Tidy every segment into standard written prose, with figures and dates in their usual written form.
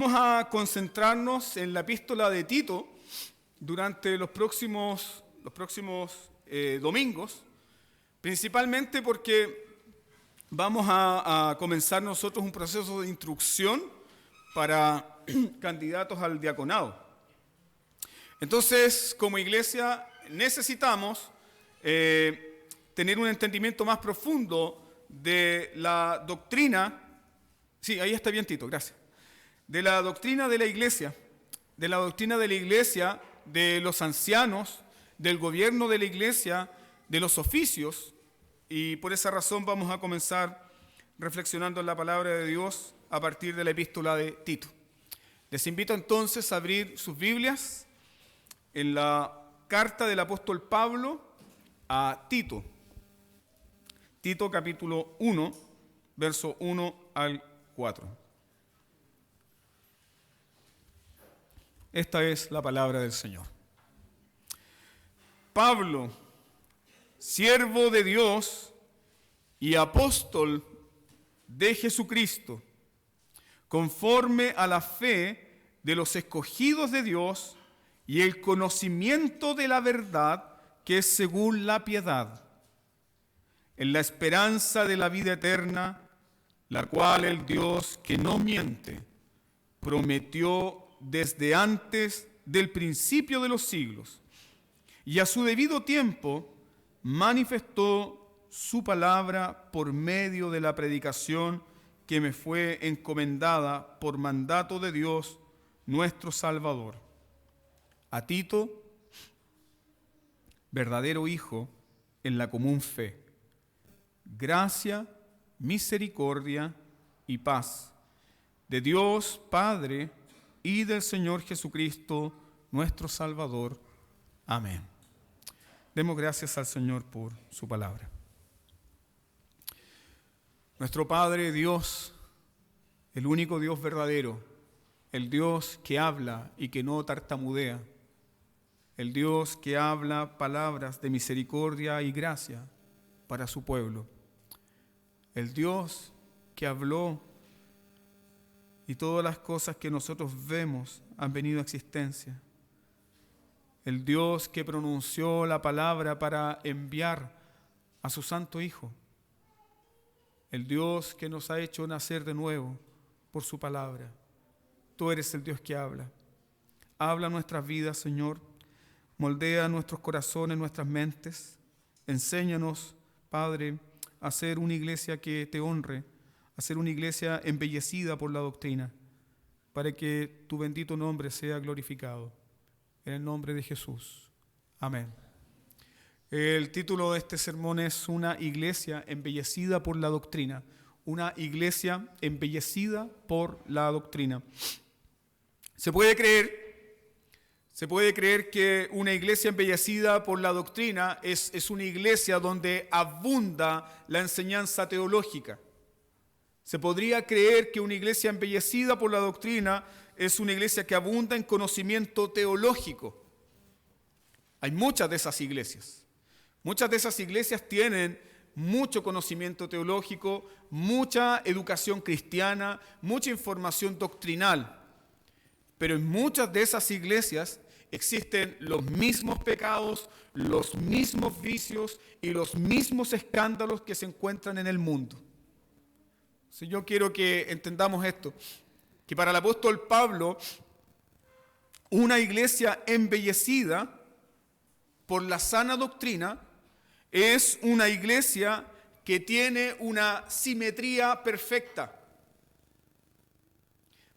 Vamos a concentrarnos en la epístola de Tito durante los próximos domingos, principalmente porque vamos a comenzar nosotros un proceso de instrucción para candidatos al diaconado. Entonces, como iglesia, necesitamos tener un entendimiento más profundo de la doctrina. Sí, ahí está bien, Tito, gracias. De la doctrina de la iglesia, de los ancianos, del gobierno de la iglesia, de los oficios, y por esa razón vamos a comenzar reflexionando en la palabra de Dios a partir de la epístola de Tito. Les invito entonces a abrir sus Biblias en la carta del apóstol Pablo a Tito. Tito capítulo 1, verso 1 al 4. Esta es la palabra del Señor. Pablo, siervo de Dios y apóstol de Jesucristo, conforme a la fe de los escogidos de Dios y el conocimiento de la verdad que es según la piedad, en la esperanza de la vida eterna, la cual el Dios que no miente prometió desde antes del principio de los siglos, y a su debido tiempo manifestó su palabra por medio de la predicación que me fue encomendada por mandato de Dios nuestro Salvador. A Tito, verdadero hijo en la común fe, gracia, misericordia y paz de Dios Padre y del Señor Jesucristo, nuestro Salvador. Amén. Demos gracias al Señor por su palabra. Nuestro Padre Dios, el único Dios verdadero, el Dios que habla y que no tartamudea, el Dios que habla palabras de misericordia y gracia para su pueblo, el Dios que habló y todas las cosas que nosotros vemos han venido a existencia. El Dios que pronunció la palabra para enviar a su Santo Hijo. El Dios que nos ha hecho nacer de nuevo por su palabra. Tú eres el Dios que habla. Habla nuestras vidas, Señor. Moldea nuestros corazones, nuestras mentes. Enséñanos, Padre, a ser una iglesia que te honre, a ser una iglesia embellecida por la doctrina, para que tu bendito nombre sea glorificado. En el nombre de Jesús. Amén. El título de este sermón es Una iglesia embellecida por la doctrina. Una iglesia embellecida por la doctrina. Se puede creer que una iglesia embellecida por la doctrina es una iglesia donde abunda la enseñanza teológica. Se podría creer que una iglesia embellecida por la doctrina es una iglesia que abunda en conocimiento teológico. Hay muchas de esas iglesias. Muchas de esas iglesias tienen mucho conocimiento teológico, mucha educación cristiana, mucha información doctrinal. Pero en muchas de esas iglesias existen los mismos pecados, los mismos vicios y los mismos escándalos que se encuentran en el mundo. Si yo quiero que entendamos esto, que para el apóstol Pablo, una iglesia embellecida por la sana doctrina es una iglesia que tiene una simetría perfecta.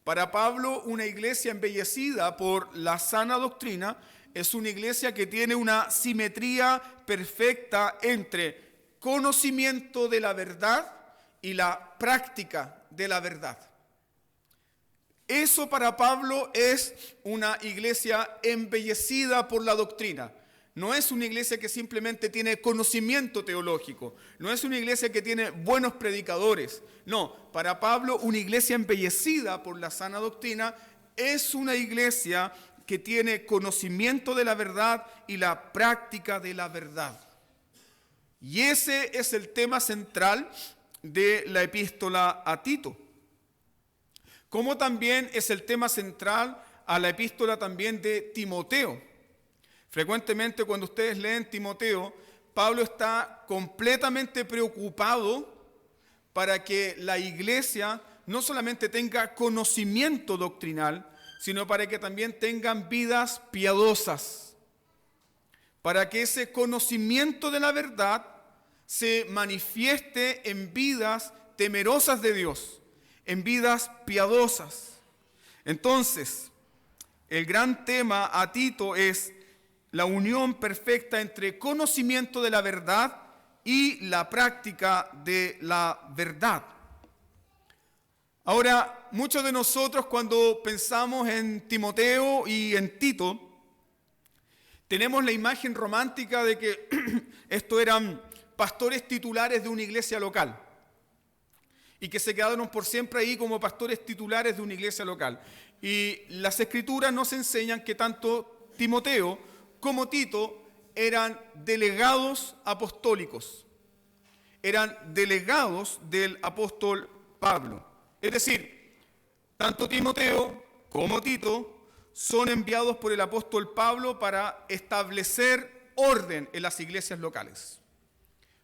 Para Pablo, una iglesia embellecida por la sana doctrina es una iglesia que tiene una simetría perfecta entre conocimiento de la verdad y la práctica de la verdad. Eso para Pablo es una iglesia embellecida por la doctrina. No es una iglesia que simplemente tiene conocimiento teológico. No es una iglesia que tiene buenos predicadores. No, para Pablo una iglesia embellecida por la sana doctrina es una iglesia que tiene conocimiento de la verdad y la práctica de la verdad. Y ese es el tema central de la epístola a Tito. como también es el tema central a la epístola también de Timoteo. Frecuentemente cuando ustedes leen Timoteo, Pablo está completamente preocupado para que la iglesia no solamente tenga conocimiento doctrinal, sino para que también tengan vidas piadosas, para que ese conocimiento de la verdad se manifieste en vidas temerosas de Dios, en vidas piadosas. Entonces, el gran tema a Tito es la unión perfecta entre conocimiento de la verdad y la práctica de la verdad. Ahora, muchos de nosotros cuando pensamos en Timoteo y en Tito, tenemos la imagen romántica de que estos eran pastores titulares de una iglesia local y que se quedaron por siempre ahí como pastores titulares de una iglesia local. Y las escrituras nos enseñan que tanto Timoteo como Tito eran delegados apostólicos, eran delegados del apóstol Pablo. Es decir, tanto Timoteo como Tito son enviados por el apóstol Pablo para establecer orden en las iglesias locales.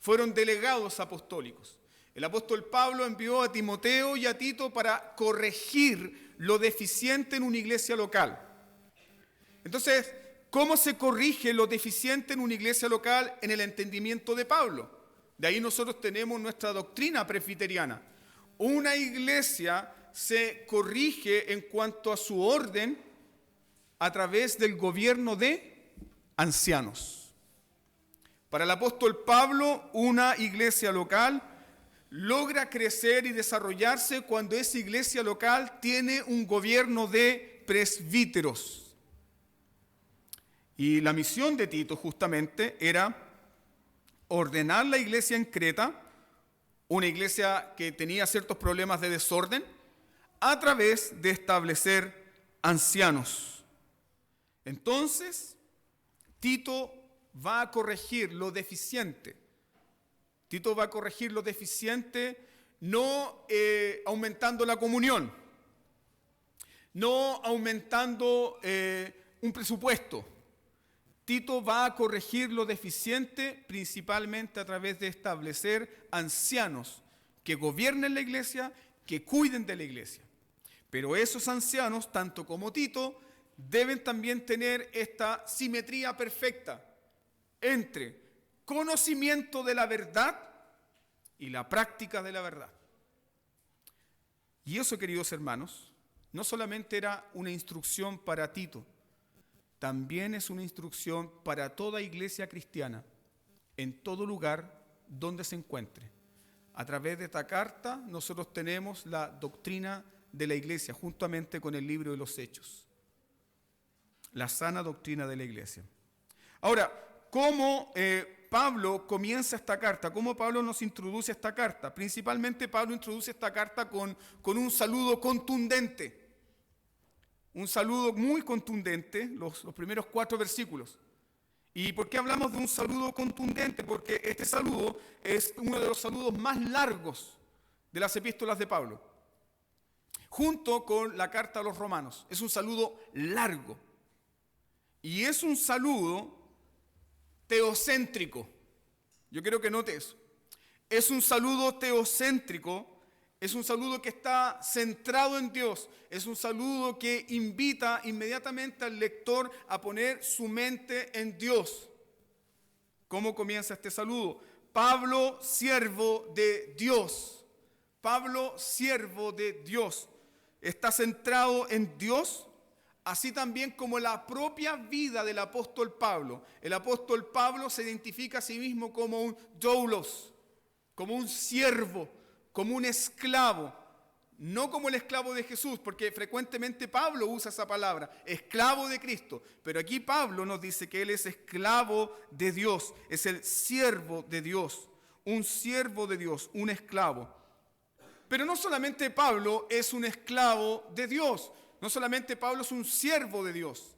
Fueron delegados apostólicos. El apóstol Pablo envió a Timoteo y a Tito para corregir lo deficiente en una iglesia local. Entonces, ¿cómo se corrige lo deficiente en una iglesia local en el entendimiento de Pablo? De ahí nosotros tenemos nuestra doctrina presbiteriana. Una iglesia se corrige en cuanto a su orden a través del gobierno de ancianos. Para el apóstol Pablo, una iglesia local logra crecer y desarrollarse cuando esa iglesia local tiene un gobierno de presbíteros. Y la misión de Tito justamente era ordenar la iglesia en Creta, una iglesia que tenía ciertos problemas de desorden, a través de establecer ancianos. Entonces, Tito va a corregir lo deficiente. Tito va a corregir lo deficiente no aumentando la comunión, no aumentando un presupuesto. Tito va a corregir lo deficiente principalmente a través de establecer ancianos que gobiernen la iglesia, que cuiden de la iglesia. Pero esos ancianos, tanto como Tito, deben también tener esta simetría perfecta entre conocimiento de la verdad y la práctica de la verdad. Y eso, queridos hermanos, no solamente era una instrucción para Tito, también es una instrucción para toda iglesia cristiana, en todo lugar donde se encuentre. A través de esta carta nosotros tenemos la doctrina de la iglesia, juntamente con el libro de los Hechos. La sana doctrina de la iglesia. Ahora, ¿cómo Pablo comienza esta carta? ¿Cómo Pablo nos introduce esta carta? Principalmente Pablo introduce esta carta con un saludo contundente. Un saludo muy contundente, los primeros 4 versículos. ¿Y por qué hablamos de un saludo contundente? Porque este saludo es uno de los saludos más largos de las epístolas de Pablo, junto con la carta a los romanos. Es un saludo largo. Y es un saludo teocéntrico. Yo quiero que note eso. Es un saludo teocéntrico. Es un saludo que está centrado en Dios. Es un saludo que invita inmediatamente al lector a poner su mente en Dios. ¿Cómo comienza este saludo? Pablo, siervo de Dios. Pablo, siervo de Dios. Está centrado en Dios, así también como la propia vida del apóstol Pablo. El apóstol Pablo se identifica a sí mismo como un doulos, como un siervo, como un esclavo, no como el esclavo de Jesús, porque frecuentemente Pablo usa esa palabra, esclavo de Cristo, pero aquí Pablo nos dice que él es esclavo de Dios, es el siervo de Dios, un siervo de Dios, un esclavo. Pero no solamente Pablo es un esclavo de Dios, no solamente Pablo es un siervo de Dios.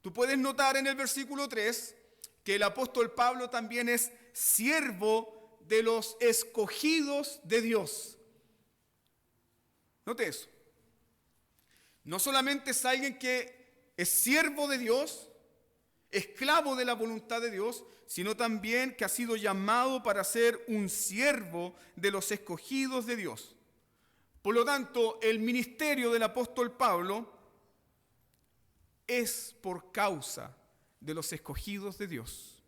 Tú puedes notar en el versículo 3 que el apóstol Pablo también es siervo de los escogidos de Dios. Note eso. No solamente es alguien que es siervo de Dios, esclavo de la voluntad de Dios, sino también que ha sido llamado para ser un siervo de los escogidos de Dios. Por lo tanto, el ministerio del apóstol Pablo es por causa de los escogidos de Dios.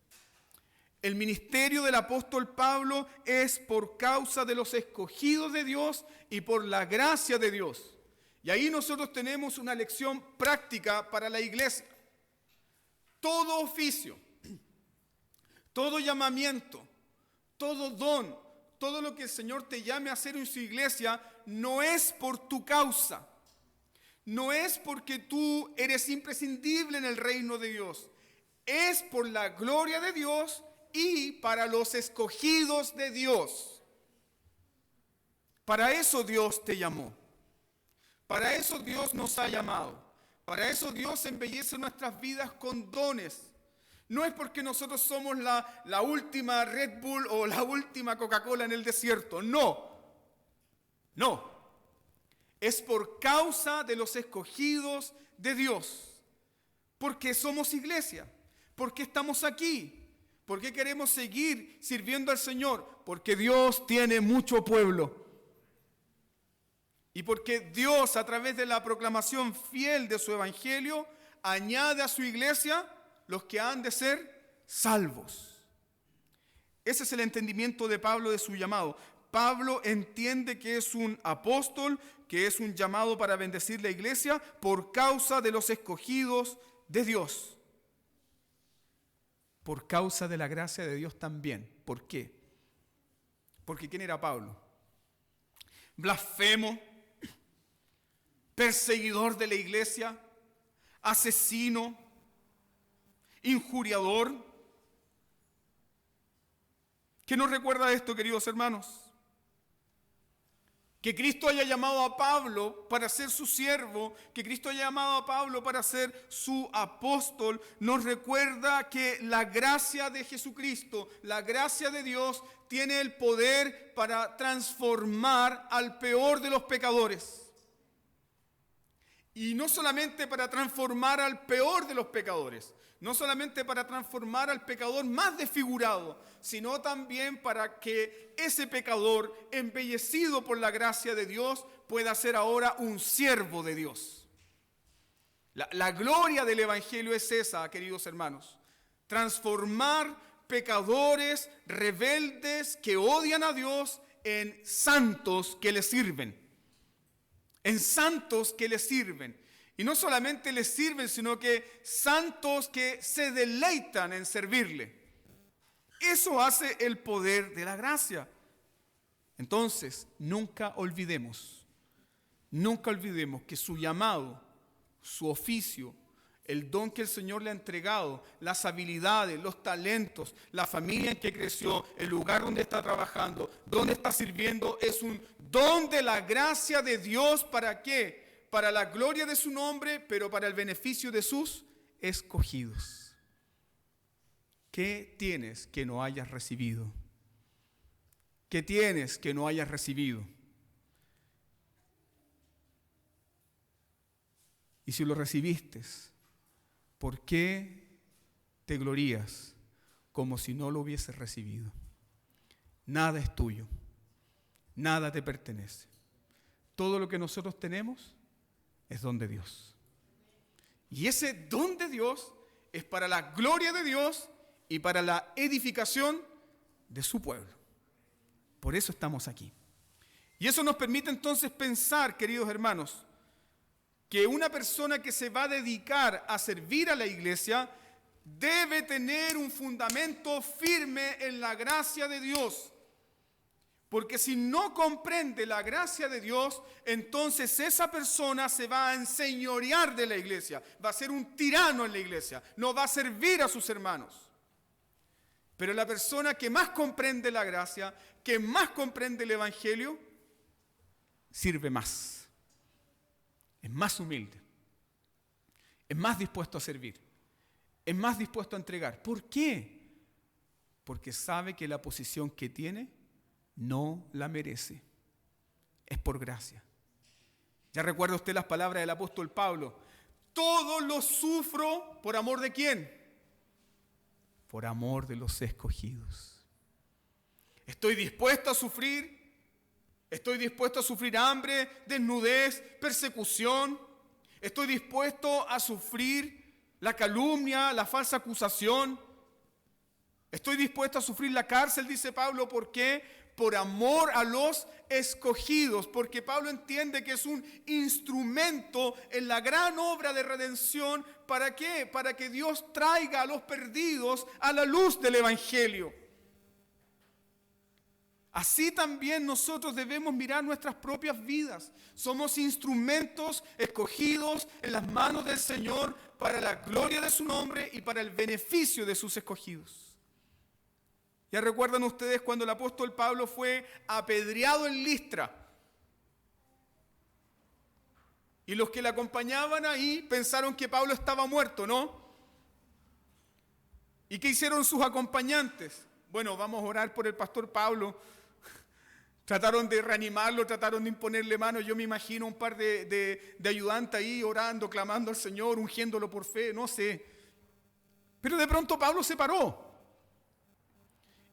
El ministerio del apóstol Pablo es por causa de los escogidos de Dios y por la gracia de Dios. Y ahí nosotros tenemos una lección práctica para la iglesia. Todo oficio, todo llamamiento, todo don, todo lo que el Señor te llame a hacer en su iglesia, no es por tu causa. No es porque tú eres imprescindible en el reino de Dios. Es por la gloria de Dios y para los escogidos de Dios. Para eso Dios te llamó. Para eso Dios nos ha llamado. Para eso Dios embellece nuestras vidas con dones. No es porque nosotros somos la última Red Bull o la última Coca-Cola en el desierto. No. No. Es por causa de los escogidos de Dios. Porque somos iglesia. Porque estamos aquí. Porque queremos seguir sirviendo al Señor. Porque Dios tiene mucho pueblo. Y porque Dios, a través de la proclamación fiel de su evangelio, añade a su iglesia los que han de ser salvos. Ese es el entendimiento de Pablo de su llamado. Pablo entiende que es un apóstol, que es un llamado para bendecir la iglesia por causa de los escogidos de Dios. Por causa de la gracia de Dios también. ¿Por qué? Porque ¿quién era Pablo? Blasfemo, perseguidor de la iglesia, asesino, injuriador. ¿Qué nos recuerda esto, queridos hermanos? Que Cristo haya llamado a Pablo para ser su siervo, que Cristo haya llamado a Pablo para ser su apóstol, nos recuerda que la gracia de Jesucristo, la gracia de Dios, tiene el poder para transformar al peor de los pecadores. Y no solamente para transformar al peor de los pecadores, no solamente para transformar al pecador más desfigurado, sino también para que ese pecador, embellecido por la gracia de Dios, pueda ser ahora un siervo de Dios. La gloria del Evangelio es esa, queridos hermanos. Transformar pecadores rebeldes que odian a Dios en santos que le sirven. En santos que le sirven. Y no solamente le sirven, sino que santos que se deleitan en servirle. Eso hace el poder de la gracia. Entonces, nunca olvidemos que su llamado, su oficio, el don que el Señor le ha entregado, las habilidades, los talentos, la familia en que creció, el lugar donde está trabajando, donde está sirviendo, es un don de la gracia de Dios. ¿Para qué? Para la gloria de su nombre, pero para el beneficio de sus escogidos. ¿Qué tienes que no hayas recibido? ¿Qué tienes que no hayas recibido? Y si lo recibiste, ¿por qué te glorías como si no lo hubieses recibido? Nada es tuyo, nada te pertenece. Todo lo que nosotros tenemos es don de Dios. Y ese don de Dios es para la gloria de Dios y para la edificación de su pueblo. Por eso estamos aquí. Y eso nos permite entonces pensar, queridos hermanos, que una persona que se va a dedicar a servir a la iglesia debe tener un fundamento firme en la gracia de Dios. Porque si no comprende la gracia de Dios, entonces esa persona se va a enseñorear de la iglesia, va a ser un tirano en la iglesia, no va a servir a sus hermanos. Pero la persona que más comprende la gracia, que más comprende el evangelio, sirve más. Es más humilde. Es más dispuesto a servir. Es más dispuesto a entregar. ¿Por qué? Porque sabe que la posición que tiene no la merece. Es por gracia. Ya recuerda usted las palabras del apóstol Pablo. Todo lo sufro ¿por amor de quién? Por amor de los escogidos. Estoy dispuesto a sufrir hambre, desnudez, persecución. Estoy dispuesto a sufrir la calumnia, la falsa acusación. Estoy dispuesto a sufrir la cárcel, dice Pablo. ¿Por qué? Por amor a los escogidos. Porque Pablo entiende que es un instrumento en la gran obra de redención. ¿Para qué? Para que Dios traiga a los perdidos a la luz del Evangelio. Así también nosotros debemos mirar nuestras propias vidas. Somos instrumentos escogidos en las manos del Señor para la gloria de su nombre y para el beneficio de sus escogidos. Ya recuerdan ustedes cuando el apóstol Pablo fue apedreado en Listra. Y los que le acompañaban ahí pensaron que Pablo estaba muerto, ¿no? ¿Y qué hicieron sus acompañantes? Bueno, vamos a orar por el pastor Pablo. Trataron de reanimarlo, trataron de imponerle manos. Yo me imagino un par de ayudantes ahí orando, clamando al Señor, ungiéndolo por fe, no sé. Pero de pronto Pablo se paró.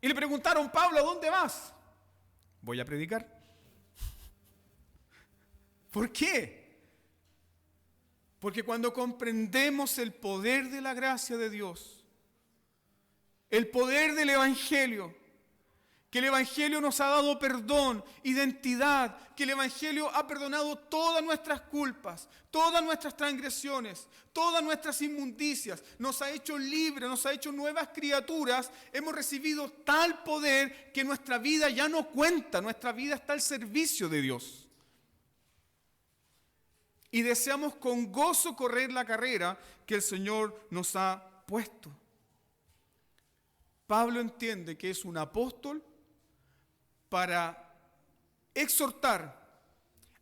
Y le preguntaron, Pablo, ¿a dónde vas? Voy a predicar. ¿Por qué? Porque cuando comprendemos el poder de la gracia de Dios, el poder del Evangelio, que el Evangelio nos ha dado perdón, identidad, que el Evangelio ha perdonado todas nuestras culpas, todas nuestras transgresiones, todas nuestras inmundicias, nos ha hecho libres, nos ha hecho nuevas criaturas, hemos recibido tal poder que nuestra vida ya no cuenta, nuestra vida está al servicio de Dios. Y deseamos con gozo correr la carrera que el Señor nos ha puesto. Pablo entiende que es un apóstol para exhortar,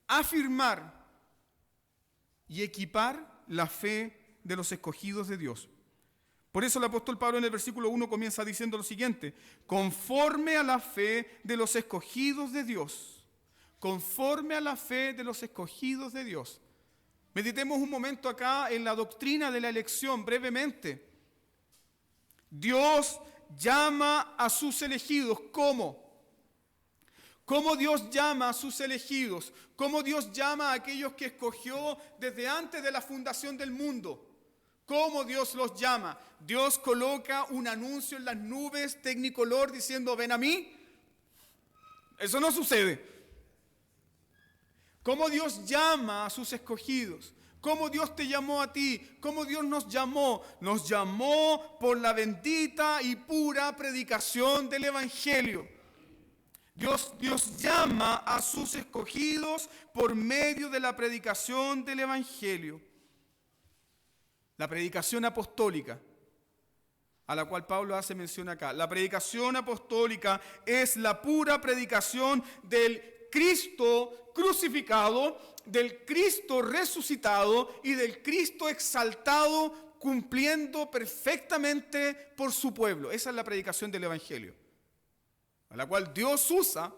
afirmar y equipar la fe de los escogidos de Dios. Por eso el apóstol Pablo en el versículo 1 comienza diciendo lo siguiente: conforme a la fe de los escogidos de Dios. Conforme a la fe de los escogidos de Dios. Meditemos un momento acá en la doctrina de la elección brevemente. Dios llama a sus elegidos. ¿Cómo? ¿Cómo Dios llama a sus elegidos? ¿Cómo Dios llama a aquellos que escogió desde antes de la fundación del mundo? ¿Cómo Dios los llama? Dios coloca un anuncio en las nubes tecnicolor diciendo, ven a mí. Eso no sucede. ¿Cómo Dios llama a sus escogidos? ¿Cómo Dios te llamó a ti? ¿Cómo Dios nos llamó? Nos llamó por la bendita y pura predicación del Evangelio. Dios llama a sus escogidos por medio de la predicación del Evangelio. La predicación apostólica, a la cual Pablo hace mención acá. La predicación apostólica es la pura predicación del Cristo crucificado, del Cristo resucitado y del Cristo exaltado, cumpliendo perfectamente por su pueblo. Esa es la predicación del Evangelio, a la cual Dios usa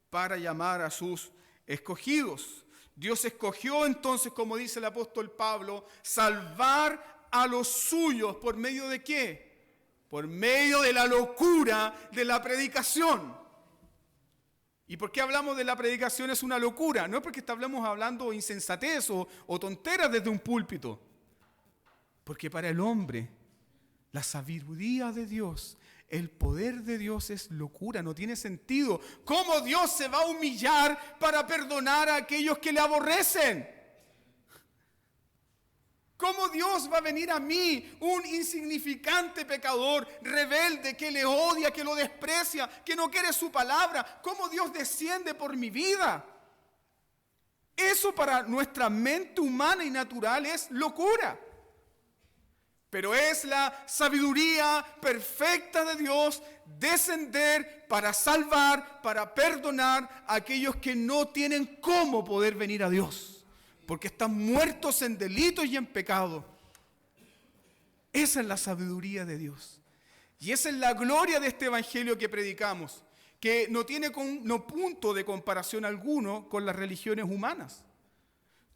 para llamar a sus escogidos. Dios escogió entonces, como dice el apóstol Pablo, salvar a los suyos. ¿Por medio de qué? Por medio de la locura de la predicación. ¿Y por qué hablamos de la predicación es una locura? No es porque estamos hablando insensatez o tonteras desde un púlpito. Porque para el hombre, la sabiduría de Dios, el poder de Dios es locura, no tiene sentido. ¿Cómo Dios se va a humillar para perdonar a aquellos que le aborrecen? ¿Cómo Dios va a venir a mí, un insignificante pecador, rebelde, que le odia, que lo desprecia, que no quiere su palabra? ¿Cómo Dios desciende por mi vida? Eso para nuestra mente humana y natural es locura. Pero es la sabiduría perfecta de Dios descender para salvar, para perdonar a aquellos que no tienen cómo poder venir a Dios, porque están muertos en delitos y en pecado. Esa es la sabiduría de Dios. Y esa es la gloria de este evangelio que predicamos, que no tiene punto de comparación alguno con las religiones humanas.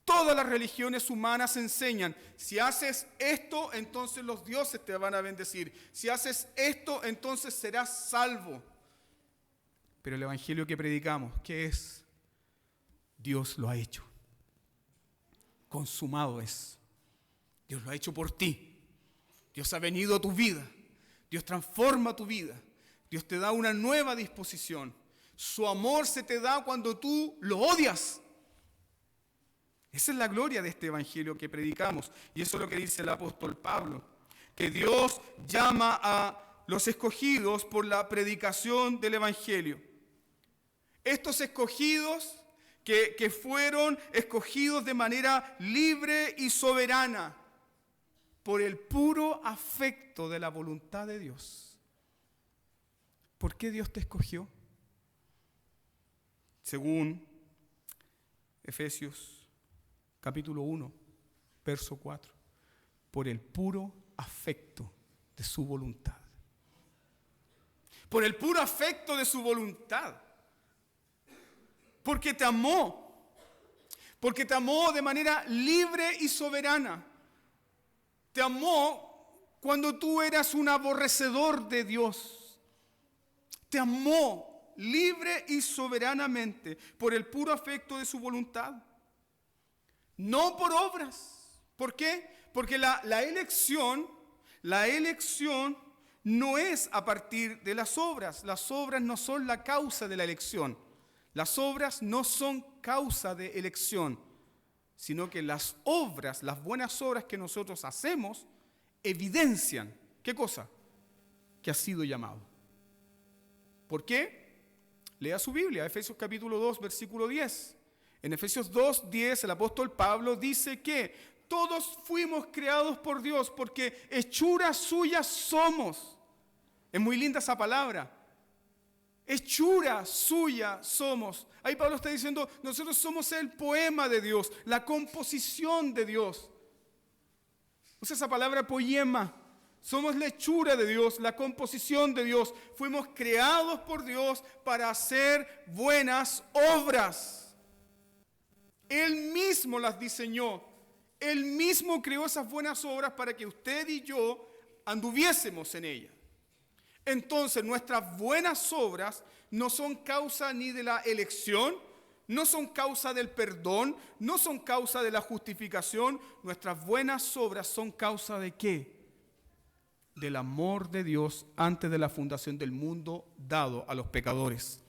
Todas las religiones humanas enseñan, si haces esto, entonces los dioses te van a bendecir. Si haces esto, entonces serás salvo. Pero el evangelio que predicamos, ¿qué es? Dios lo ha hecho. Consumado es. Dios lo ha hecho por ti. Dios ha venido a tu vida. Dios transforma tu vida. Dios te da una nueva disposición. Su amor se te da cuando tú lo odias. Esa es la gloria de este evangelio que predicamos. Y eso es lo que dice el apóstol Pablo. Que Dios llama a los escogidos por la predicación del evangelio. Estos escogidos que fueron escogidos de manera libre y soberana por el puro afecto de la voluntad de Dios. ¿Por qué Dios te escogió? Según Efesios capítulo 1, verso 4, por el puro afecto de su voluntad. Por el puro afecto de su voluntad. Porque te amó. Porque te amó de manera libre y soberana. Te amó cuando tú eras un aborrecedor de Dios. Te amó libre y soberanamente por el puro afecto de su voluntad. No por obras. ¿Por qué? Porque la elección no es a partir de las obras. Las obras no son la causa de la elección. Las obras no son causa de elección, sino que las obras, las buenas obras que nosotros hacemos, evidencian, ¿qué cosa? Que has sido llamado. ¿Por qué? Lea su Biblia, Efesios capítulo 2, versículo 10. En Efesios 2, 10, el apóstol Pablo dice que todos fuimos creados por Dios porque hechura suya somos. Es muy linda esa palabra. Hechura suya somos. Ahí Pablo está diciendo, nosotros somos el poema de Dios, la composición de Dios. Usa esa palabra poema. Somos la hechura de Dios, la composición de Dios. Fuimos creados por Dios para hacer buenas obras. Él mismo las diseñó. Él mismo creó esas buenas obras para que usted y yo anduviésemos en ellas. Entonces, nuestras buenas obras no son causa ni de la elección, no son causa del perdón, no son causa de la justificación. Nuestras buenas obras son causa ¿de qué? Del amor de Dios antes de la fundación del mundo dado a los pecadores.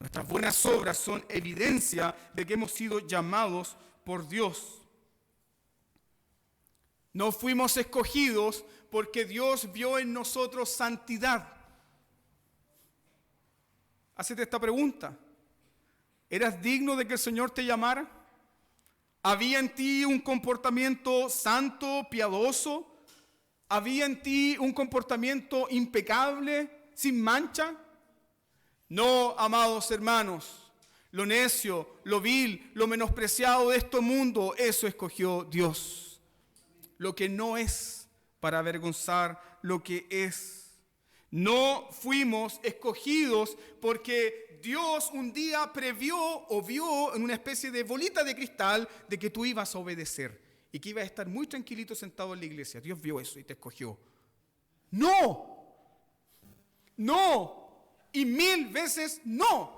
Nuestras buenas obras son evidencia de que hemos sido llamados por Dios. No fuimos escogidos porque Dios vio en nosotros santidad. Hacete esta pregunta. ¿Eras digno de que el Señor te llamara? ¿Había en ti un comportamiento santo, piadoso? ¿Había en ti un comportamiento impecable, sin mancha? No, amados hermanos, lo necio, lo vil, lo menospreciado de este mundo, eso escogió Dios. Lo que no es, para avergonzar lo que es. No fuimos escogidos porque Dios un día previó o vio en una especie de bolita de cristal de que tú ibas a obedecer y que ibas a estar muy tranquilito sentado en la iglesia. Dios vio eso y te escogió. No, y 1000 veces no.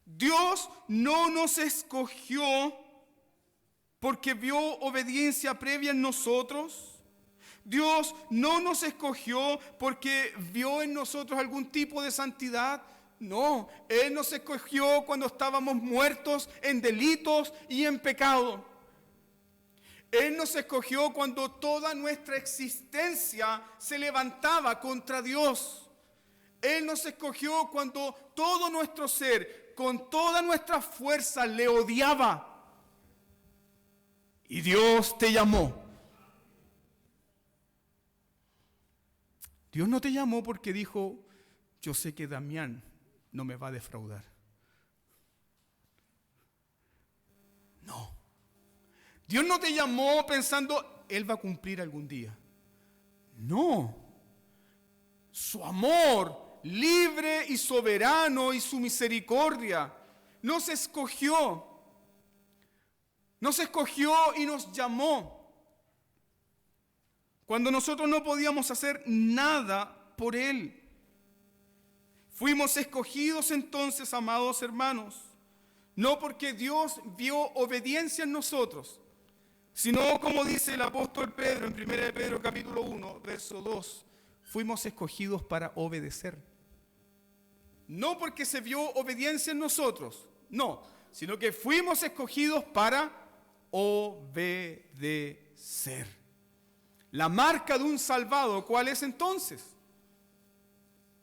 Dios no nos escogió porque vio obediencia previa en nosotros. Dios no nos escogió porque vio en nosotros algún tipo de santidad. No, Él nos escogió cuando estábamos muertos en delitos y en pecado. Él nos escogió cuando toda nuestra existencia se levantaba contra Dios. Él nos escogió cuando todo nuestro ser, con toda nuestra fuerza, le odiaba. Y Dios te llamó. Dios no te llamó porque dijo, yo sé que Damián no me va a defraudar. No. Dios no te llamó pensando, Él va a cumplir algún día. No. Su amor libre y soberano y su misericordia nos escogió y nos llamó cuando nosotros no podíamos hacer nada por Él. Fuimos escogidos entonces, amados hermanos, no porque Dios vio obediencia en nosotros, sino como dice el apóstol Pedro en 1 Pedro capítulo 1, verso 2, fuimos escogidos para obedecer. No porque se vio obediencia en nosotros, no, sino que fuimos escogidos para obedecer. La marca de un salvado, ¿cuál es entonces?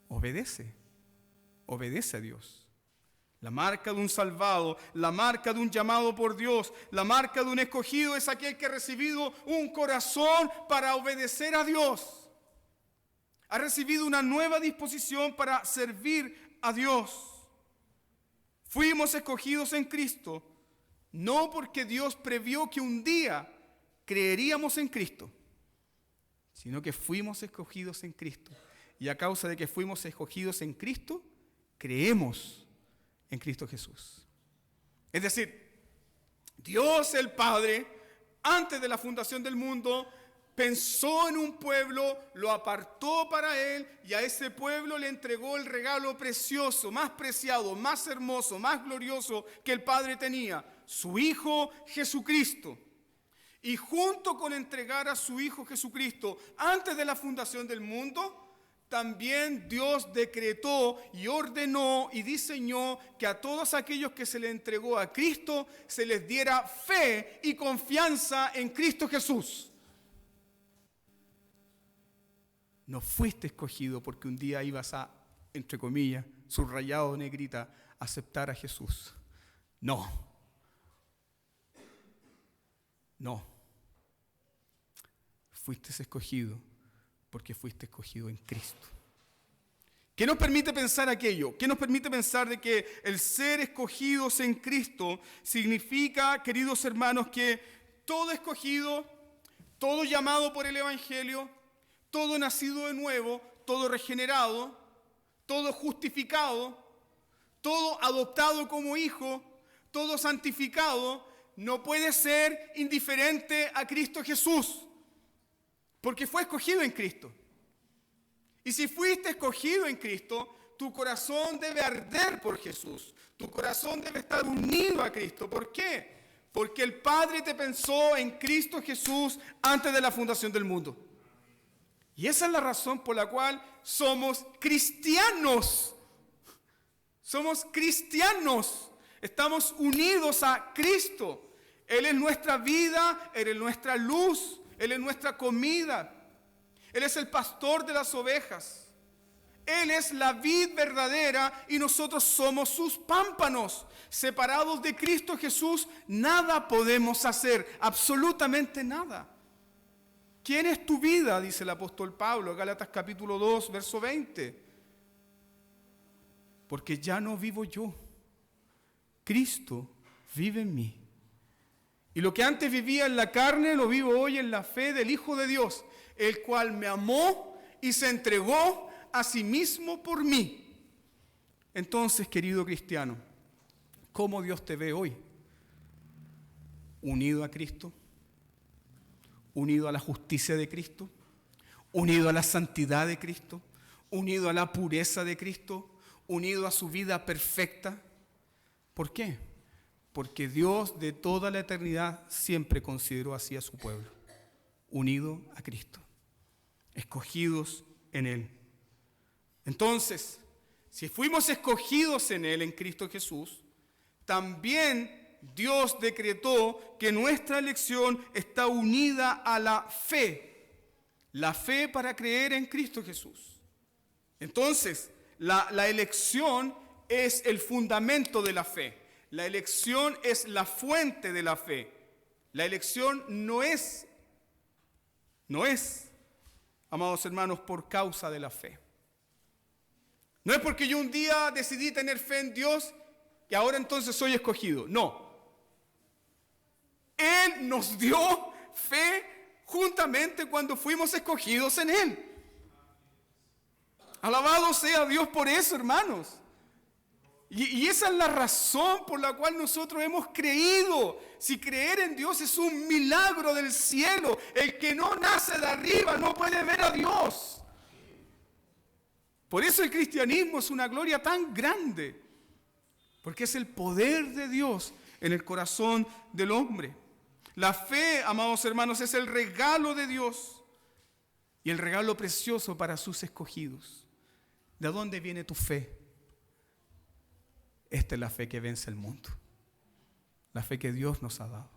Obedece a Dios. La marca de un salvado, la marca de un llamado por Dios, la marca de un escogido es aquel que ha recibido un corazón para obedecer a Dios. Ha recibido una nueva disposición para servir a Dios. Fuimos escogidos en Cristo, no porque Dios previó que un día creeríamos en Cristo, sino que fuimos escogidos en Cristo. Y a causa de que fuimos escogidos en Cristo, creemos en Cristo Jesús. Es decir, Dios el Padre, antes de la fundación del mundo, pensó en un pueblo, lo apartó para Él y a ese pueblo le entregó el regalo precioso, más preciado, más hermoso, más glorioso que el Padre tenía, su Hijo Jesucristo. Y junto con entregar a su Hijo Jesucristo antes de la fundación del mundo, también Dios decretó y ordenó y diseñó que a todos aquellos que se les entregó a Cristo se les diera fe y confianza en Cristo Jesús. No fuiste escogido porque un día ibas a, entre comillas, subrayado negrita, aceptar a Jesús. No. Fuiste escogido porque fuiste escogido en Cristo. ¿Qué nos permite pensar aquello? ¿Qué nos permite pensar de que el ser escogidos en Cristo significa, queridos hermanos, que todo escogido, todo llamado por el Evangelio, todo nacido de nuevo, todo regenerado, todo justificado, todo adoptado como hijo, todo santificado, no puede ser indiferente a Cristo Jesús? Porque fue escogido en Cristo. Y si fuiste escogido en Cristo, tu corazón debe arder por Jesús. Tu corazón debe estar unido a Cristo. ¿Por qué? Porque el Padre te pensó en Cristo Jesús antes de la fundación del mundo. Y esa es la razón por la cual somos cristianos. Somos cristianos. Estamos unidos a Cristo. Él es nuestra vida, Él es nuestra luz. Él es nuestra comida. Él es el pastor de las ovejas. Él es la vid verdadera y nosotros somos sus pámpanos. Separados de Cristo Jesús, nada podemos hacer, absolutamente nada. ¿Quién es tu vida?, dice el apóstol Pablo, Gálatas capítulo 2, verso 20. Porque ya no vivo yo, Cristo vive en mí. Y lo que antes vivía en la carne, lo vivo hoy en la fe del Hijo de Dios, el cual me amó y se entregó a sí mismo por mí. Entonces, querido cristiano, ¿cómo Dios te ve hoy? ¿Unido a Cristo? ¿Unido a la justicia de Cristo? ¿Unido a la santidad de Cristo? ¿Unido a la pureza de Cristo? ¿Unido a su vida perfecta? ¿Por qué? Porque Dios de toda la eternidad siempre consideró así a su pueblo, unido a Cristo, escogidos en Él. Entonces, si fuimos escogidos en Él, en Cristo Jesús, también Dios decretó que nuestra elección está unida a la fe para creer en Cristo Jesús. Entonces, la elección es el fundamento de la fe. La elección es la fuente de la fe. La elección no es, amados hermanos, por causa de la fe. No es porque yo un día decidí tener fe en Dios y ahora entonces soy escogido. No. Él nos dio fe juntamente cuando fuimos escogidos en Él. Alabado sea Dios por eso, hermanos. Y esa es la razón por la cual nosotros hemos creído. Si creer en Dios es un milagro del cielo. El que no nace de arriba no puede ver a Dios. Por eso el cristianismo es una gloria tan grande. Porque es el poder de Dios en el corazón del hombre. La fe, amados hermanos, es el regalo de Dios. Y el regalo precioso para sus escogidos. ¿De dónde viene tu fe? Esta es la fe que vence el mundo. La fe que Dios nos ha dado.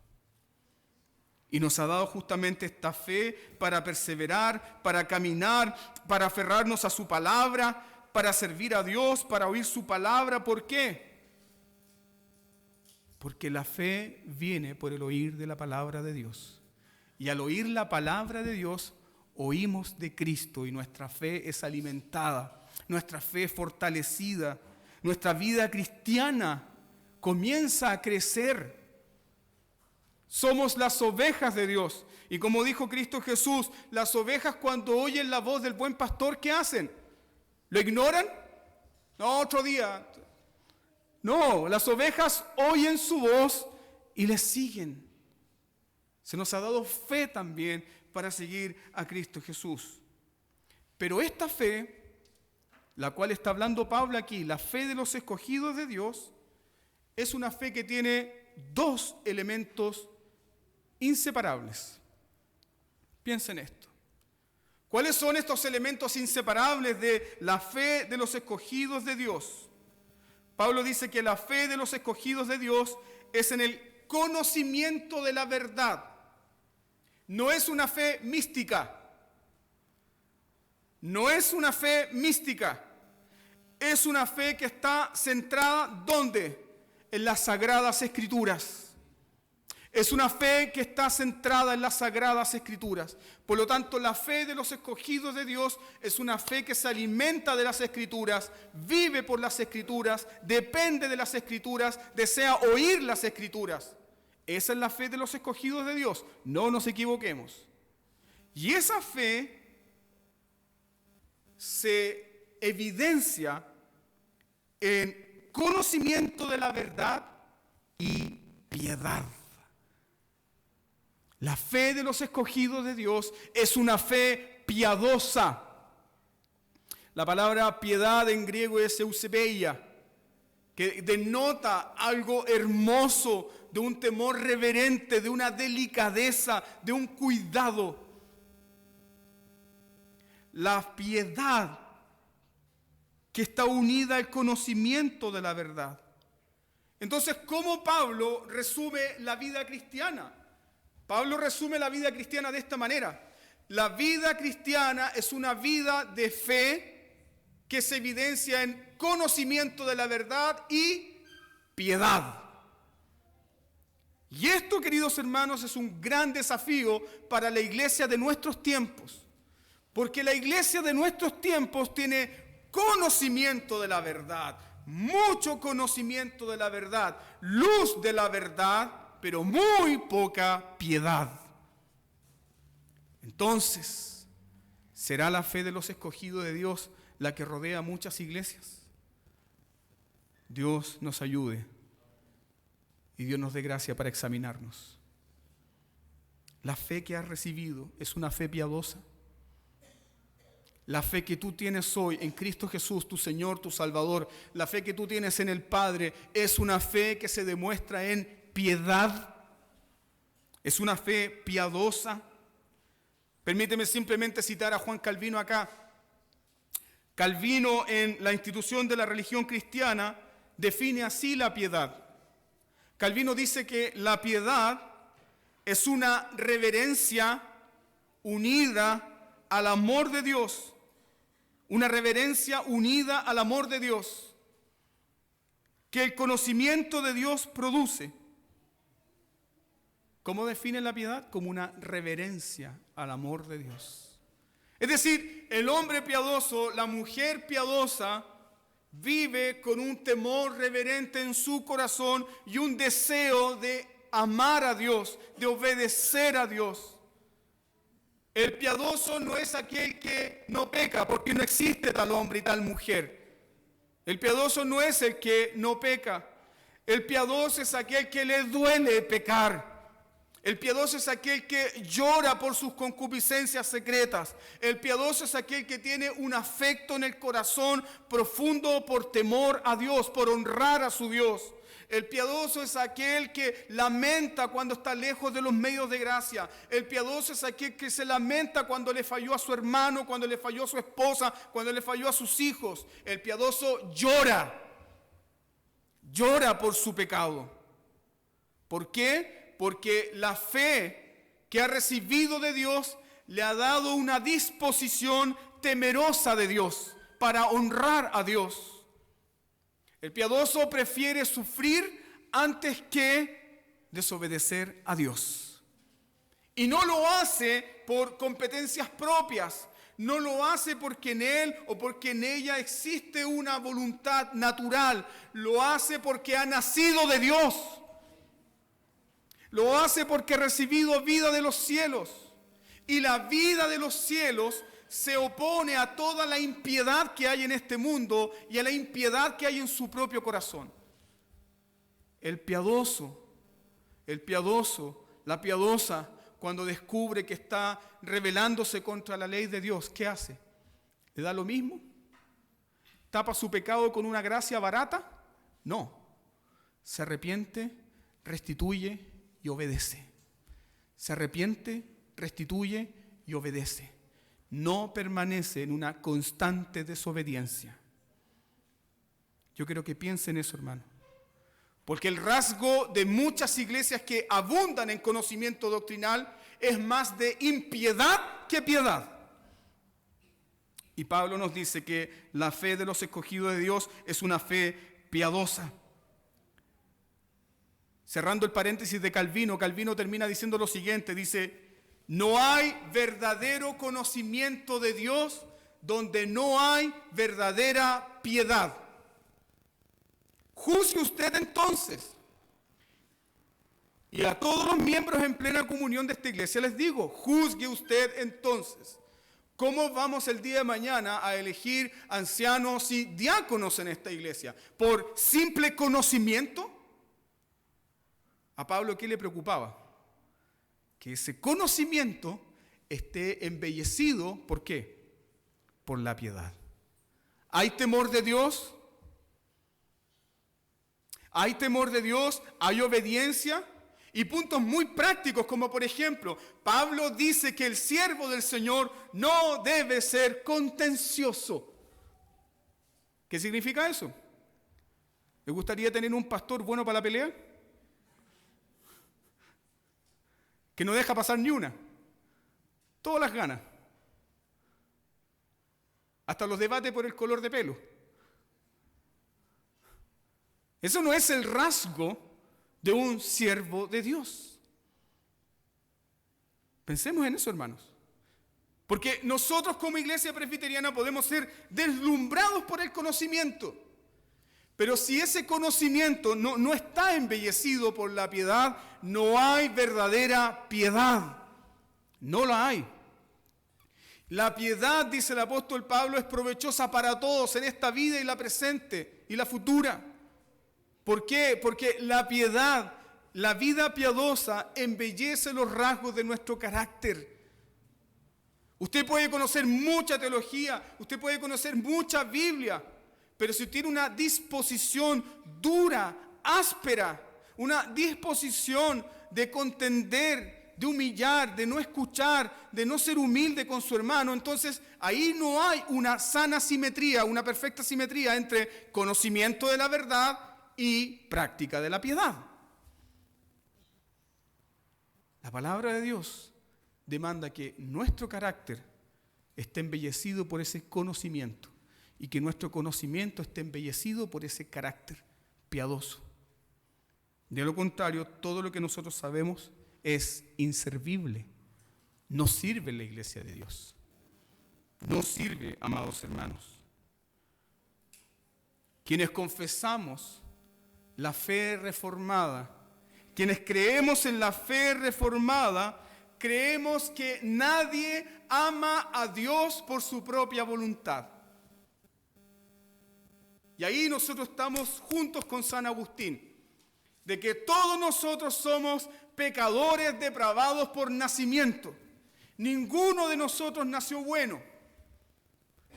Y nos ha dado justamente esta fe para perseverar, para caminar, para aferrarnos a su palabra, para servir a Dios, para oír su palabra. ¿Por qué? Porque la fe viene por el oír de la palabra de Dios. Y al oír la palabra de Dios, oímos de Cristo y nuestra fe es alimentada, nuestra fe es fortalecida. Nuestra vida cristiana comienza a crecer. Somos las ovejas de Dios. Y como dijo Cristo Jesús, las ovejas cuando oyen la voz del buen pastor, ¿qué hacen? ¿Lo ignoran? No, otro día. No, las ovejas oyen su voz y le siguen. Se nos ha dado fe también para seguir a Cristo Jesús. Pero esta fe, la cual está hablando Pablo aquí, la fe de los escogidos de Dios, es una fe que tiene dos elementos inseparables. Piensen esto. ¿Cuáles son estos elementos inseparables de la fe de los escogidos de Dios? Pablo dice que la fe de los escogidos de Dios es en el conocimiento de la verdad. No es una fe mística. No es una fe mística, es una fe que está centrada ¿dónde? En las Sagradas Escrituras. Es una fe que está centrada en las Sagradas Escrituras. Por lo tanto, la fe de los escogidos de Dios es una fe que se alimenta de las Escrituras, vive por las Escrituras, depende de las Escrituras, desea oír las Escrituras. Esa es la fe de los escogidos de Dios, no nos equivoquemos. Y esa fe se evidencia en conocimiento de la verdad y piedad. La fe de los escogidos de Dios es una fe piadosa. La palabra piedad en griego es eusebeia, que denota algo hermoso, de un temor reverente, de una delicadeza, de un cuidado. La piedad que está unida al conocimiento de la verdad. Entonces, ¿cómo Pablo resume la vida cristiana? Pablo resume la vida cristiana de esta manera. La vida cristiana es una vida de fe que se evidencia en conocimiento de la verdad y piedad. Y esto, queridos hermanos, es un gran desafío para la iglesia de nuestros tiempos. Porque la iglesia de nuestros tiempos tiene conocimiento de la verdad, mucho conocimiento de la verdad, luz de la verdad, pero muy poca piedad. Entonces, ¿será la fe de los escogidos de Dios la que rodea muchas iglesias? Dios nos ayude y Dios nos dé gracia para examinarnos. La fe que has recibido es una fe piadosa. La fe que tú tienes hoy en Cristo Jesús, tu Señor, tu Salvador, la fe que tú tienes en el Padre, es una fe que se demuestra en piedad. Es una fe piadosa. Permíteme simplemente citar a Juan Calvino acá. Calvino, en la institución de la religión cristiana, define así la piedad. Calvino dice que la piedad es una reverencia unida al amor de Dios. Una reverencia unida al amor de Dios, que el conocimiento de Dios produce. ¿Cómo define la piedad? Como una reverencia al amor de Dios. Es decir, el hombre piadoso, la mujer piadosa, vive con un temor reverente en su corazón y un deseo de amar a Dios, de obedecer a Dios. El piadoso no es aquel que no peca, porque no existe tal hombre y tal mujer. El piadoso no es el que no peca. El piadoso es aquel que le duele pecar. El piadoso es aquel que llora por sus concupiscencias secretas. El piadoso es aquel que tiene un afecto en el corazón profundo por temor a Dios, por honrar a su Dios. El piadoso es aquel que lamenta cuando está lejos de los medios de gracia. El piadoso es aquel que se lamenta cuando le falló a su hermano, cuando le falló a su esposa, cuando le falló a sus hijos. El piadoso llora por su pecado. ¿Por qué? Porque la fe que ha recibido de Dios le ha dado una disposición temerosa de Dios para honrar a Dios. El piadoso prefiere sufrir antes que desobedecer a Dios. Y no lo hace por competencias propias, no lo hace porque en él o porque en ella existe una voluntad natural, lo hace porque ha nacido de Dios. Lo hace porque ha recibido vida de los cielos. Y la vida de los cielos se opone a toda la impiedad que hay en este mundo y a la impiedad que hay en su propio corazón. El piadoso, la piadosa, cuando descubre que está rebelándose contra la ley de Dios, ¿qué hace? ¿Le da lo mismo? ¿Tapa su pecado con una gracia barata? No. Se arrepiente, restituye y obedece. Se arrepiente, restituye y obedece. No permanece en una constante desobediencia. Yo quiero que piensen eso, hermano. Porque el rasgo de muchas iglesias que abundan en conocimiento doctrinal es más de impiedad que piedad. Y Pablo nos dice que la fe de los escogidos de Dios es una fe piadosa. Cerrando el paréntesis de Calvino, Calvino termina diciendo lo siguiente, dice: no hay verdadero conocimiento de Dios donde no hay verdadera piedad. Juzgue usted entonces. Y a todos los miembros en plena comunión de esta iglesia les digo, juzgue usted entonces. ¿Cómo vamos el día de mañana a elegir ancianos y diáconos en esta iglesia? ¿Por simple conocimiento? A Pablo, ¿qué le preocupaba? Que ese conocimiento esté embellecido, ¿por qué? Por la piedad. ¿Hay temor de Dios? ¿Hay temor de Dios? ¿Hay obediencia? Y puntos muy prácticos, como por ejemplo, Pablo dice que el siervo del Señor no debe ser contencioso. ¿Qué significa eso? ¿Le gustaría tener un pastor bueno para la pelea? Que no deja pasar ni una. Todas las ganas. Hasta los debates por el color de pelo. Eso no es el rasgo de un siervo de Dios. Pensemos en eso, hermanos. Porque nosotros como iglesia presbiteriana podemos ser deslumbrados por el conocimiento. Pero si ese conocimiento no está embellecido por la piedad, no hay verdadera piedad. No la hay. La piedad, dice el apóstol Pablo, es provechosa para todos en esta vida y la presente y la futura. ¿Por qué? Porque la piedad, la vida piadosa, embellece los rasgos de nuestro carácter. Usted puede conocer mucha teología, usted puede conocer mucha Biblia, pero si tiene una disposición dura, áspera, una disposición de contender, de humillar, de no escuchar, de no ser humilde con su hermano, entonces ahí no hay una sana simetría, una perfecta simetría entre conocimiento de la verdad y práctica de la piedad. La palabra de Dios demanda que nuestro carácter esté embellecido por ese conocimiento y que nuestro conocimiento esté embellecido por ese carácter piadoso. De lo contrario, todo lo que nosotros sabemos es inservible. No sirve en la iglesia de Dios. No sirve, amados hermanos. Quienes confesamos la fe reformada, quienes creemos en la fe reformada, creemos que nadie ama a Dios por su propia voluntad. Y ahí nosotros estamos juntos con San Agustín, de que todos nosotros somos pecadores depravados por nacimiento. Ninguno de nosotros nació bueno.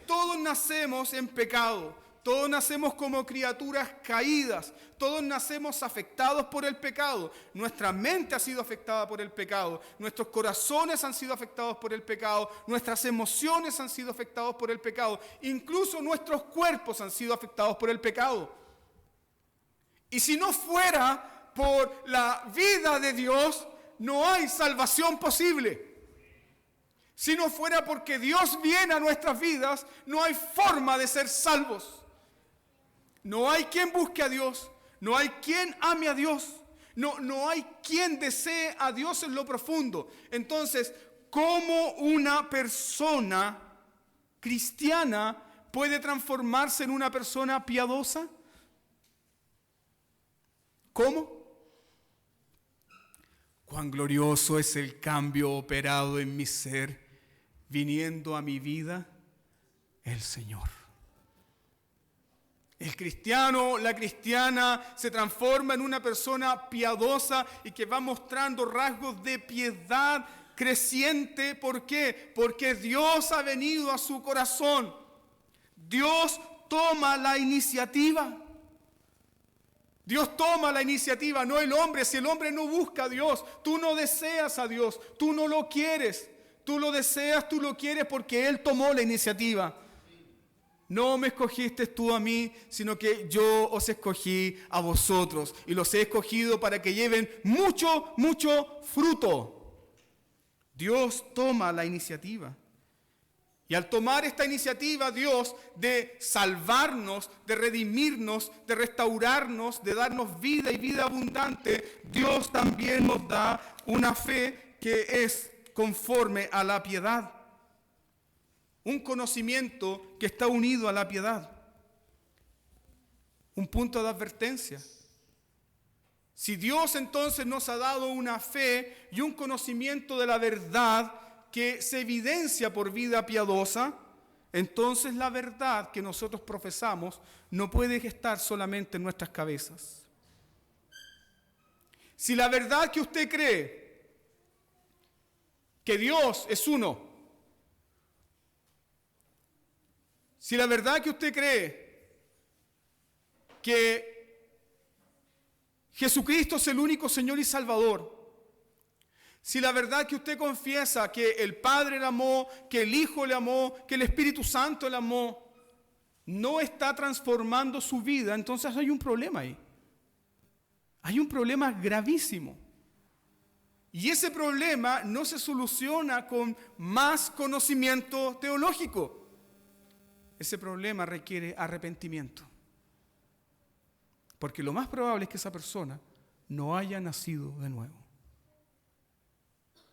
Todos nacemos en pecado. Todos nacemos como criaturas caídas. Todos nacemos afectados por el pecado. Nuestra mente ha sido afectada por el pecado. Nuestros corazones han sido afectados por el pecado. Nuestras emociones han sido afectados por el pecado. Incluso nuestros cuerpos han sido afectados por el pecado. Y si no fuera por la vida de Dios, no hay salvación posible. Si no fuera porque Dios viene a nuestras vidas, no hay forma de ser salvos. No hay quien busque a Dios, no hay quien ame a Dios, no hay quien desee a Dios en lo profundo. Entonces, ¿cómo una persona cristiana puede transformarse en una persona piadosa? ¿Cómo? Cuán glorioso es el cambio operado en mi ser, viniendo a mi vida el Señor. El cristiano, la cristiana se transforma en una persona piadosa y que va mostrando rasgos de piedad creciente. ¿Por qué? Porque Dios ha venido a su corazón. Dios toma la iniciativa. Dios toma la iniciativa, no el hombre. Si el hombre no busca a Dios, tú no deseas a Dios, tú no lo quieres. Tú lo deseas, tú lo quieres porque Él tomó la iniciativa. No me escogiste tú a mí, sino que yo os escogí a vosotros. Y los he escogido para que lleven mucho, mucho fruto. Dios toma la iniciativa. Y al tomar esta iniciativa, Dios, de salvarnos, de redimirnos, de restaurarnos, de darnos vida y vida abundante, Dios también nos da una fe que es conforme a la piedad. Un conocimiento que está unido a la piedad. Un punto de advertencia. Si Dios entonces nos ha dado una fe y un conocimiento de la verdad que se evidencia por vida piadosa, entonces la verdad que nosotros profesamos no puede estar solamente en nuestras cabezas. Si la verdad que usted cree que Dios es uno, si la verdad que usted cree que Jesucristo es el único Señor y Salvador, si la verdad que usted confiesa que el Padre le amó, que el Hijo le amó, que el Espíritu Santo le amó, no está transformando su vida, entonces hay un problema ahí. Hay un problema gravísimo. Y ese problema no se soluciona con más conocimiento teológico. Ese problema requiere arrepentimiento. Porque lo más probable es que esa persona no haya nacido de nuevo.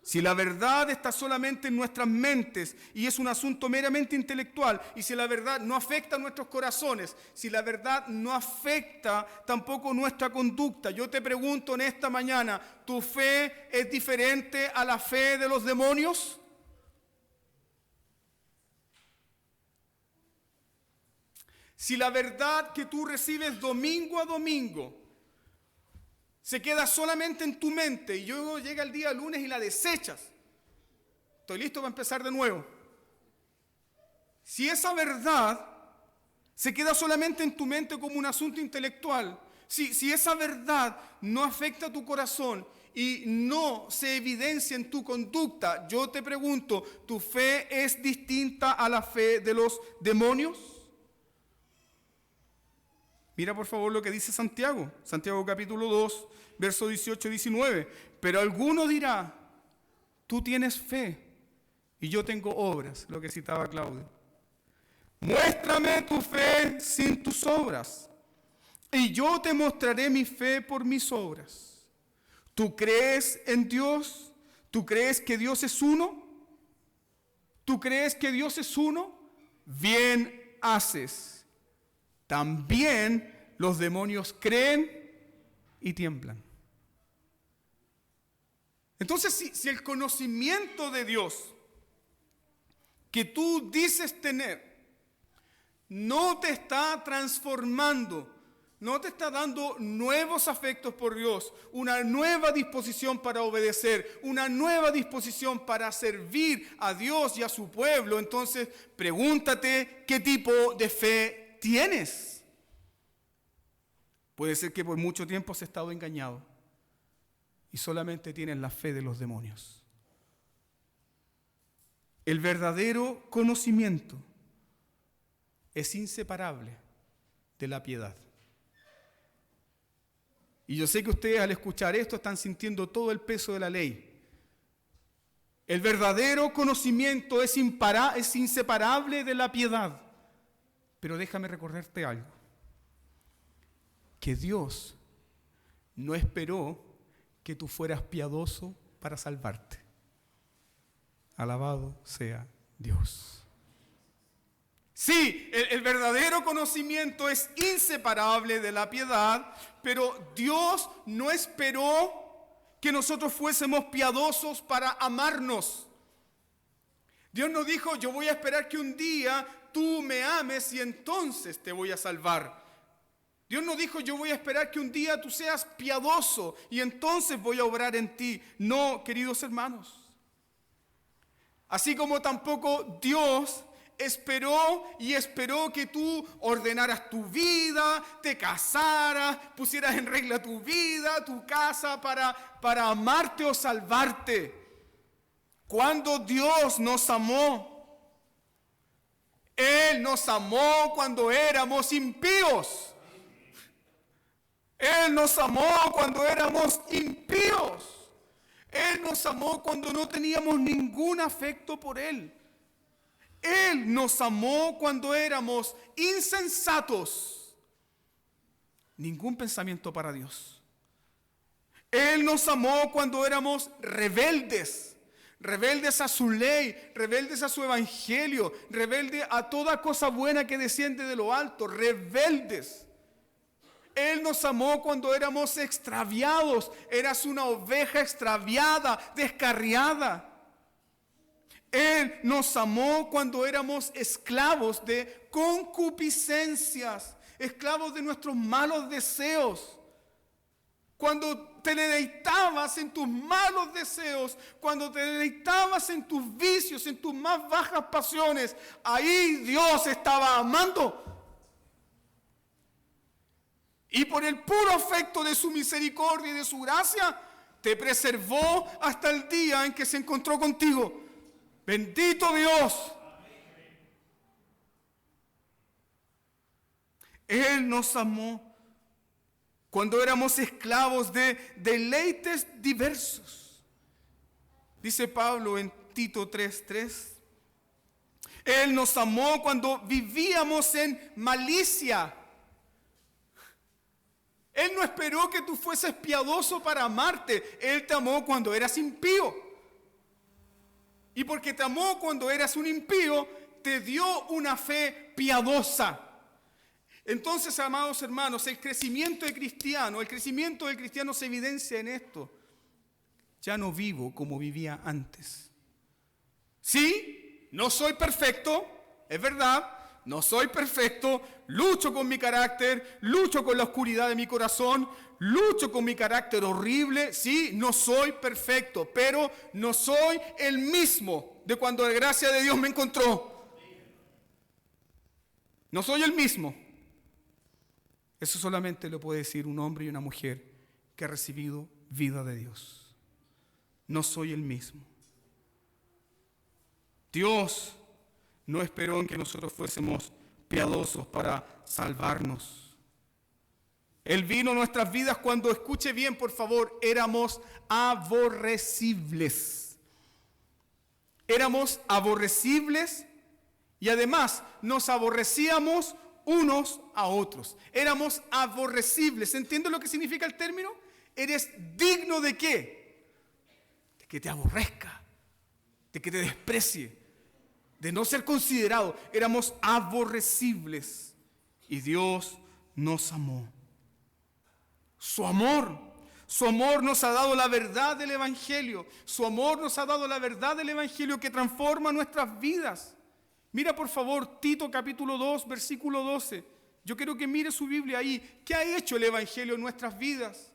Si la verdad está solamente en nuestras mentes y es un asunto meramente intelectual, y si la verdad no afecta a nuestros corazones, si la verdad no afecta tampoco nuestra conducta, yo te pregunto en esta mañana, ¿tu fe es diferente a la fe de los demonios? Si la verdad que tú recibes domingo a domingo se queda solamente en tu mente y luego llega el día lunes y la desechas, estoy listo para empezar de nuevo. Si esa verdad se queda solamente en tu mente como un asunto intelectual, si esa verdad no afecta a tu corazón y no se evidencia en tu conducta, yo te pregunto, ¿tu fe es distinta a la fe de los demonios? Mira por favor lo que dice Santiago. Santiago capítulo 2, verso 18 y 19. Pero alguno dirá, tú tienes fe y yo tengo obras, lo que citaba Claudio. Muéstrame tu fe sin tus obras y yo te mostraré mi fe por mis obras. ¿Tú crees en Dios? ¿Tú crees que Dios es uno? ¿Tú crees que Dios es uno? Bien haces. También los demonios creen y tiemblan. Entonces, si el conocimiento de Dios que tú dices tener no te está transformando, no te está dando nuevos afectos por Dios, una nueva disposición para obedecer, una nueva disposición para servir a Dios y a su pueblo, entonces pregúntate qué tipo de fe tienes. Puede ser que por mucho tiempo has estado engañado y solamente tienes la fe de los demonios. El verdadero conocimiento es inseparable de la piedad. Y yo sé que ustedes al escuchar esto están sintiendo todo el peso de la ley. El verdadero conocimiento es inseparable de la piedad. Pero déjame recordarte algo. Que Dios no esperó que tú fueras piadoso para salvarte. Alabado sea Dios. Sí, el verdadero conocimiento es inseparable de la piedad, pero Dios no esperó que nosotros fuésemos piadosos para amarnos. Dios no dijo, yo voy a esperar que un día tú me ames y entonces te voy a salvar. Dios no dijo, yo voy a esperar que un día tú seas piadoso y entonces voy a obrar en ti. No, queridos hermanos. Así como tampoco Dios esperó que tú ordenaras tu vida, te casaras, pusieras en regla tu vida, tu casa para amarte o salvarte. Cuando Dios nos amó, Él nos amó cuando éramos impíos. Él nos amó cuando éramos impíos. Él nos amó cuando no teníamos ningún afecto por Él. Él nos amó cuando éramos insensatos. Ningún pensamiento para Dios. Él nos amó cuando éramos rebeldes. Rebeldes a su ley, rebeldes a su evangelio, rebeldes a toda cosa buena que desciende de lo alto, rebeldes. Él nos amó cuando éramos extraviados, eras una oveja extraviada, descarriada. Él nos amó cuando éramos esclavos de concupiscencias, esclavos de nuestros malos deseos. Cuando te deleitabas en tus malos deseos, cuando te deleitabas en tus vicios, en tus más bajas pasiones, ahí Dios estaba amando. Y por el puro afecto de su misericordia y de su gracia, te preservó hasta el día en que se encontró contigo. Bendito Dios. Él nos amó cuando éramos esclavos de deleites diversos. Dice Pablo en Tito 3:3. Él nos amó cuando vivíamos en malicia. Él no esperó que tú fueses piadoso para amarte. Él te amó cuando eras impío. Y porque te amó cuando eras un impío, te dio una fe piadosa. Entonces, amados hermanos, el crecimiento del cristiano se evidencia en esto. Ya no vivo como vivía antes. Sí, no soy perfecto, es verdad. No soy perfecto, lucho con mi carácter, lucho con la oscuridad de mi corazón, lucho con mi carácter horrible. Sí, no soy perfecto, pero no soy el mismo de cuando la gracia de Dios me encontró. No soy el mismo. Eso solamente lo puede decir un hombre y una mujer que ha recibido vida de Dios. No soy el mismo. Dios no esperó en que nosotros fuésemos piadosos para salvarnos. Él vino a nuestras vidas cuando, escuche bien por favor, éramos aborrecibles. Éramos aborrecibles y además nos aborrecíamos unos a otros. Éramos aborrecibles. ¿Entiendes lo que significa el término? Eres digno ¿de qué? De que te aborrezca, de que te desprecie, de no ser considerado. Éramos aborrecibles y Dios nos amó. Su amor nos ha dado la verdad del Evangelio. Su amor nos ha dado la verdad del Evangelio que transforma nuestras vidas. Mira por favor Tito capítulo 2, versículo 12. Yo quiero que mire su Biblia ahí. ¿Qué ha hecho el Evangelio en nuestras vidas?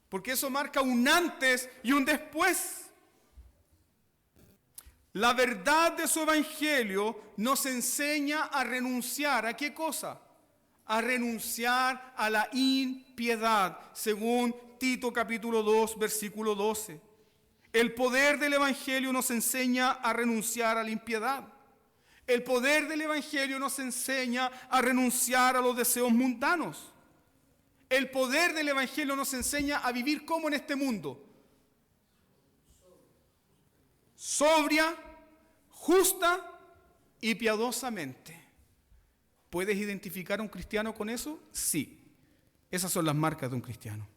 Porque eso marca un antes y un después. La verdad de su Evangelio nos enseña a renunciar. ¿A qué cosa? A renunciar a la impiedad, según Tito capítulo 2, versículo 12. El poder del Evangelio nos enseña a renunciar a la impiedad. El poder del Evangelio nos enseña a renunciar a los deseos mundanos. El poder del Evangelio nos enseña a vivir como en este mundo. Sobria, justa y piadosamente. ¿Puedes identificar a un cristiano con eso? Sí. Esas son las marcas de un cristiano.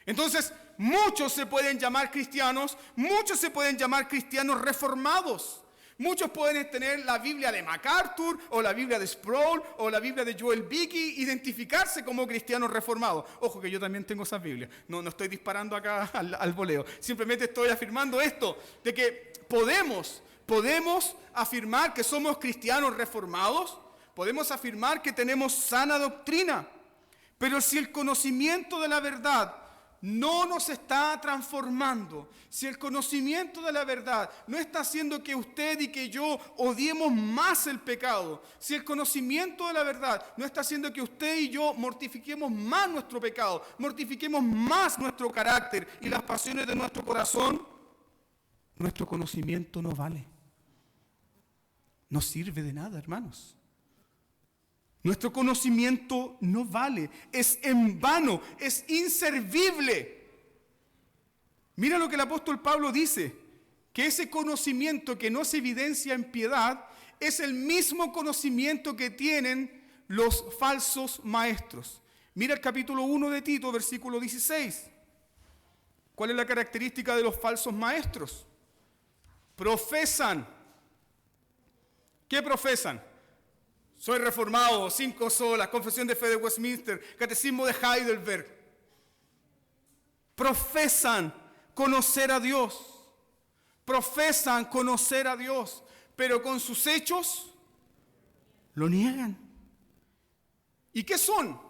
Entonces, muchos se pueden llamar cristianos, muchos se pueden llamar cristianos reformados. Muchos pueden tener la Biblia de MacArthur, o la Biblia de Sproul, o la Biblia de Joel Beeke, identificarse como cristianos reformados. Ojo que yo también tengo esas Biblias. No estoy disparando acá al voleo. Simplemente estoy afirmando esto, de que podemos afirmar que somos cristianos reformados, podemos afirmar que tenemos sana doctrina, pero si el conocimiento de la verdad no nos está transformando, si el conocimiento de la verdad no está haciendo que usted y que yo odiemos más el pecado, si el conocimiento de la verdad no está haciendo que usted y yo mortifiquemos más nuestro pecado, mortifiquemos más nuestro carácter y las pasiones de nuestro corazón, nuestro conocimiento no vale. No sirve de nada, hermanos. Nuestro conocimiento no vale, es en vano, es inservible. Mira lo que el apóstol Pablo dice, que ese conocimiento que no se evidencia en piedad es el mismo conocimiento que tienen los falsos maestros. Mira el capítulo 1 de Tito, versículo 16. ¿Cuál es la característica de los falsos maestros? Profesan. ¿Qué profesan? Soy reformado, 5 solas, confesión de fe de Westminster, catecismo de Heidelberg. Profesan conocer a Dios. Profesan conocer a Dios, pero con sus hechos lo niegan. ¿Y qué son?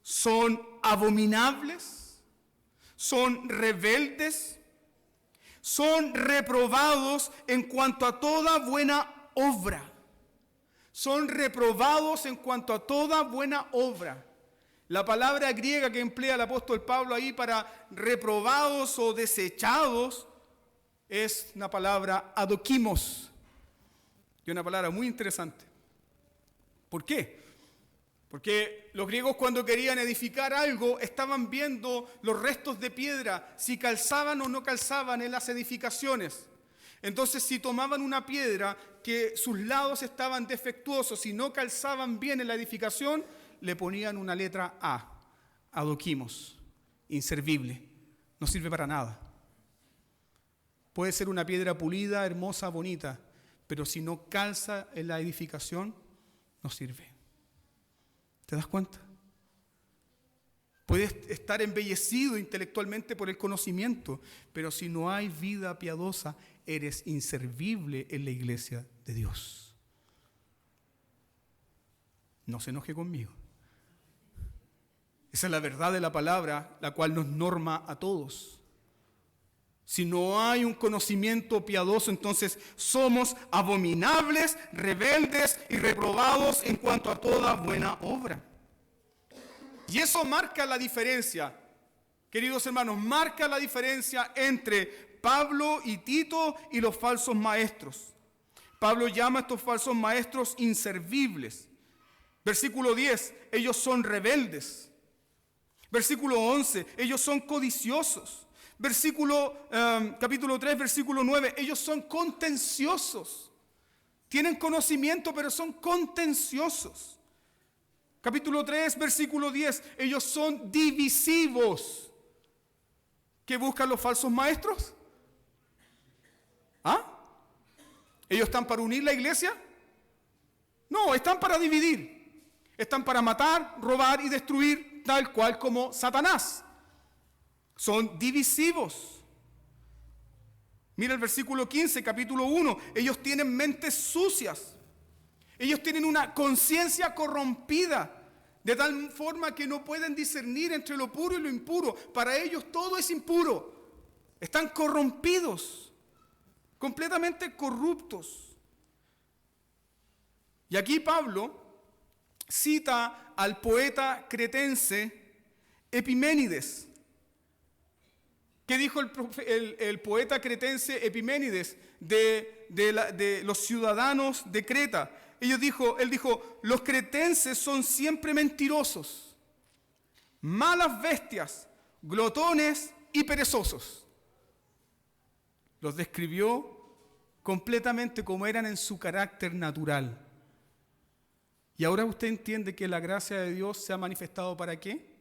Son abominables, son rebeldes, son reprobados en cuanto a toda buena obra. Son reprobados en cuanto a toda buena obra. La palabra griega que emplea el apóstol Pablo ahí para reprobados o desechados es una palabra adokimos. Y una palabra muy interesante. ¿Por qué? Porque los griegos cuando querían edificar algo estaban viendo los restos de piedra, si calzaban o no calzaban en las edificaciones. Entonces, si tomaban una piedra que sus lados estaban defectuosos y no calzaban bien en la edificación, le ponían una letra A, adokimos, inservible, no sirve para nada. Puede ser una piedra pulida, hermosa, bonita, pero si no calza en la edificación, no sirve. ¿Te das cuenta? Puedes estar embellecido intelectualmente por el conocimiento, pero si no hay vida piadosa, eres inservible en la iglesia de Dios. No se enoje conmigo. Esa es la verdad de la palabra, la cual nos norma a todos. Si no hay un conocimiento piadoso, entonces somos abominables, rebeldes y reprobados en cuanto a toda buena obra. Y eso marca la diferencia, queridos hermanos, marca la diferencia entre Pablo y Tito y los falsos maestros. Pablo llama a estos falsos maestros inservibles. Versículo 10, ellos son rebeldes. Versículo 11, ellos son codiciosos. Capítulo 3, versículo 9, ellos son contenciosos. Tienen conocimiento, pero son contenciosos. Capítulo 3, versículo 10, ellos son divisivos. ¿Qué buscan los falsos maestros? ¿Ah? ¿Ellos están para unir la iglesia? No, están para dividir. Están para matar, robar y destruir, tal cual como Satanás. Son divisivos. Mira el versículo 15, capítulo 1. Ellos tienen mentes sucias. Ellos tienen una conciencia corrompida, de tal forma que no pueden discernir entre lo puro y lo impuro. Para ellos todo es impuro. Están corrompidos, completamente corruptos. Y aquí Pablo cita al poeta cretense Epiménides. ¿Qué dijo el poeta cretense Epiménides de los ciudadanos de Creta? Él dijo, los cretenses son siempre mentirosos, malas bestias, glotones y perezosos. Los describió completamente como eran en su carácter natural. Y ahora usted entiende que la gracia de Dios se ha manifestado ¿para qué?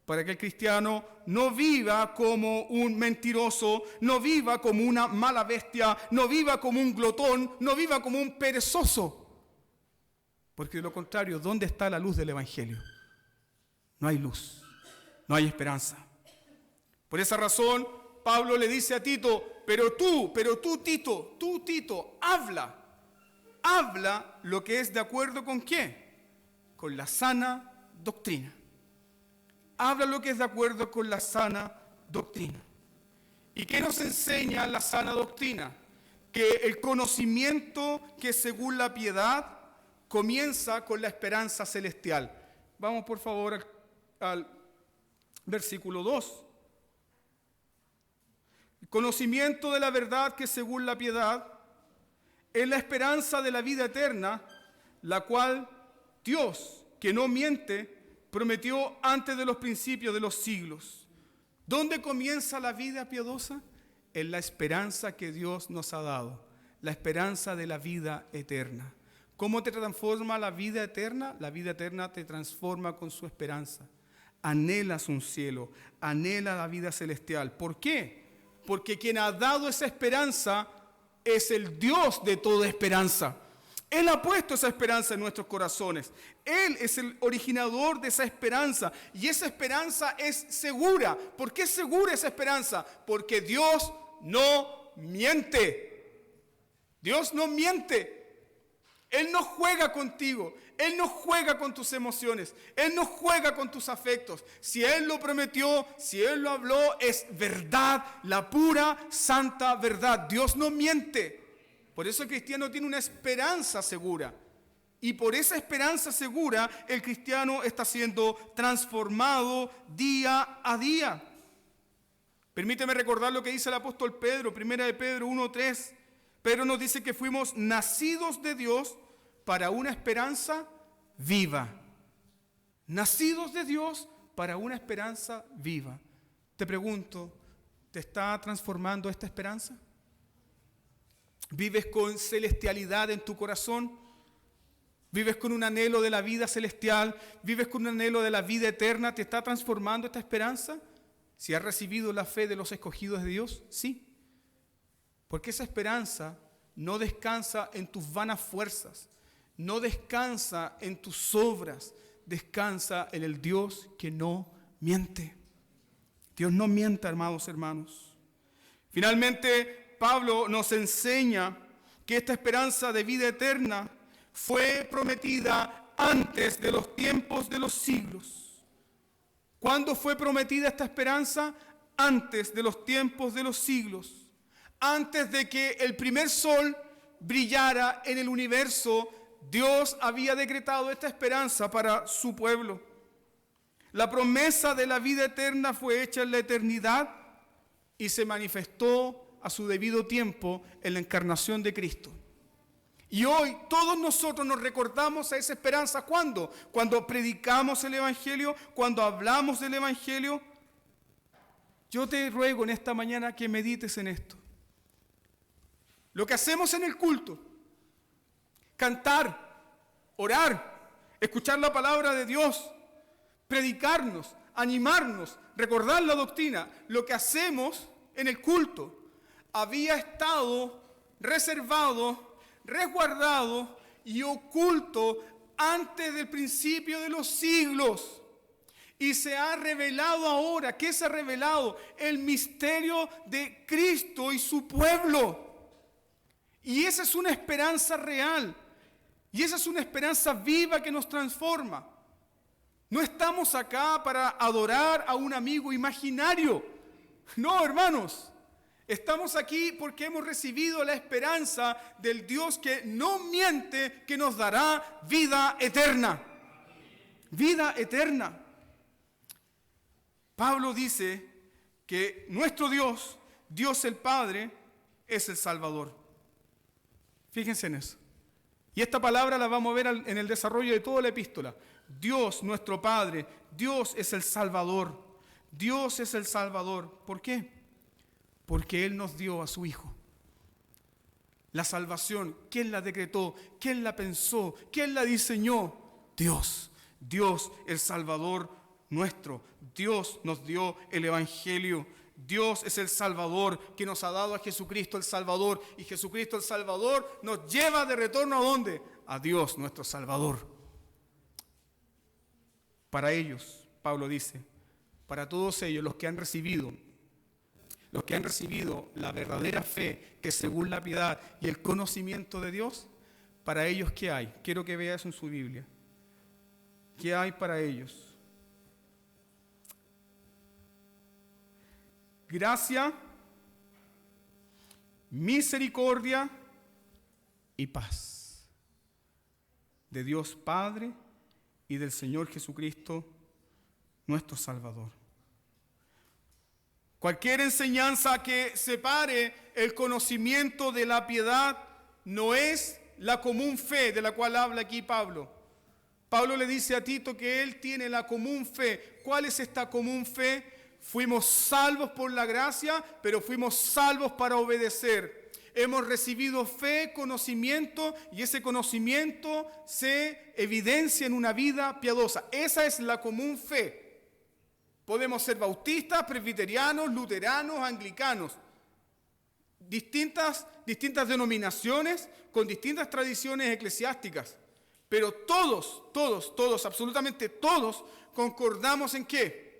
Para que el cristiano no viva como un mentiroso, no viva como una mala bestia, no viva como un glotón, no viva como un perezoso. Porque de lo contrario, ¿dónde está la luz del Evangelio? No hay luz, no hay esperanza. Por esa razón, Pablo le dice a Tito, pero tú Tito, habla lo que es de acuerdo con ¿qué? Con la sana doctrina. Habla lo que es de acuerdo con la sana doctrina. ¿Y qué nos enseña la sana doctrina? Que el conocimiento que según la piedad comienza con la esperanza celestial. Vamos por favor al versículo 2. El conocimiento de la verdad que según la piedad es la esperanza de la vida eterna, la cual Dios, que no miente, prometió antes de los principios de los siglos. ¿Dónde comienza la vida piadosa? En la esperanza que Dios nos ha dado, la esperanza de la vida eterna. ¿Cómo te transforma la vida eterna? La vida eterna te transforma con su esperanza. Anhelas un cielo, anhela la vida celestial. ¿Por qué? Porque quien ha dado esa esperanza es el Dios de toda esperanza. Él ha puesto esa esperanza en nuestros corazones. Él es el originador de esa esperanza. Y esa esperanza es segura. ¿Por qué es segura esa esperanza? Porque Dios no miente. Dios no miente. Él no juega contigo. Él no juega con tus emociones. Él no juega con tus afectos. Si Él lo prometió, si Él lo habló, es verdad, la pura, santa verdad. Dios no miente. Por eso el cristiano tiene una esperanza segura. Y por esa esperanza segura, el cristiano está siendo transformado día a día. Permíteme recordar lo que dice el apóstol Pedro, 1 de Pedro 1:3. Pedro nos dice que fuimos nacidos de Dios para una esperanza viva. Nacidos de Dios para una esperanza viva. Te pregunto, ¿te está transformando esta esperanza? ¿Vives con celestialidad en tu corazón? ¿Vives con un anhelo de la vida celestial? ¿Vives con un anhelo de la vida eterna? ¿Te está transformando esta esperanza? Si has recibido la fe de los escogidos de Dios, sí. Porque esa esperanza no descansa en tus vanas fuerzas, no descansa en tus obras, descansa en el Dios que no miente. Dios no miente, amados hermanos. Finalmente, Pablo nos enseña que esta esperanza de vida eterna fue prometida antes de los tiempos de los siglos. ¿Cuándo fue prometida esta esperanza? Antes de los tiempos de los siglos. Antes de que el primer sol brillara en el universo, Dios había decretado esta esperanza para su pueblo. La promesa de la vida eterna fue hecha en la eternidad y se manifestó a su debido tiempo en la encarnación de Cristo. Y hoy todos nosotros nos recordamos a esa esperanza. ¿Cuándo? Cuando predicamos el Evangelio, cuando hablamos del Evangelio. Yo te ruego en esta mañana que medites en esto. Lo que hacemos en el culto, cantar, orar, escuchar la palabra de Dios, predicarnos, animarnos, recordar la doctrina, lo que hacemos en el culto había estado reservado, resguardado y oculto antes del principio de los siglos. Y se ha revelado ahora. ¿Qué se ha revelado? El misterio de Cristo y su pueblo. Y esa es una esperanza real. Y esa es una esperanza viva que nos transforma. No estamos acá para adorar a un amigo imaginario. No, hermanos. Estamos aquí porque hemos recibido la esperanza del Dios que no miente, que nos dará vida eterna. Vida eterna. Pablo dice que nuestro Dios, Dios el Padre, es el Salvador. Fíjense en eso. Y esta palabra la vamos a ver en el desarrollo de toda la epístola. Dios, nuestro Padre, Dios es el Salvador. Dios es el Salvador. ¿Por qué? Porque Él nos dio a su Hijo. La salvación, ¿quién la decretó? ¿Quién la pensó? ¿Quién la diseñó? Dios. Dios, el Salvador nuestro. Dios nos dio el Evangelio. Dios es el Salvador que nos ha dado a Jesucristo el Salvador. Y Jesucristo el Salvador nos lleva de retorno ¿a dónde? A Dios, nuestro Salvador. Para ellos, Pablo dice, para todos ellos, los que han recibido la verdadera fe, que según la piedad y el conocimiento de Dios, para ellos, ¿qué hay? Quiero que vea eso en su Biblia. ¿Qué hay para ellos? Gracia, misericordia y paz de Dios Padre y del Señor Jesucristo, nuestro Salvador. Cualquier enseñanza que separe el conocimiento de la piedad no es la común fe de la cual habla aquí Pablo. Pablo le dice a Tito que él tiene la común fe. ¿Cuál es esta común fe? Fuimos salvos por la gracia, pero fuimos salvos para obedecer. Hemos recibido fe, conocimiento, y ese conocimiento se evidencia en una vida piadosa. Esa es la común fe. Podemos ser bautistas, presbiterianos, luteranos, anglicanos. Distintas denominaciones con distintas tradiciones eclesiásticas. Pero todos, absolutamente todos, concordamos en ¿qué?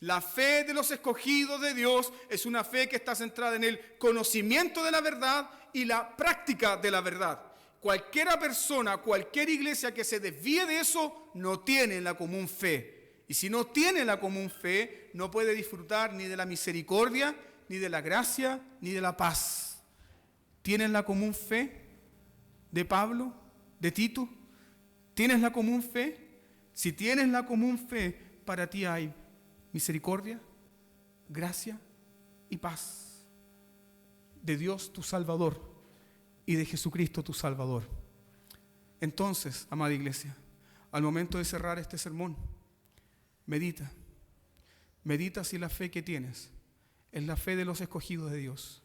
La fe de los escogidos de Dios es una fe que está centrada en el conocimiento de la verdad y la práctica de la verdad. Cualquier persona, cualquier iglesia que se desvíe de eso, no tiene la común fe. Y si no tiene la común fe, no puede disfrutar ni de la misericordia, ni de la gracia, ni de la paz. ¿Tienen la común fe de Pablo, de Tito? ¿Tienes la común fe? Si tienes la común fe, para ti hay misericordia, gracia y paz de Dios tu Salvador y de Jesucristo tu Salvador. Entonces, amada iglesia, al momento de cerrar este sermón, medita si la fe que tienes es la fe de los escogidos de Dios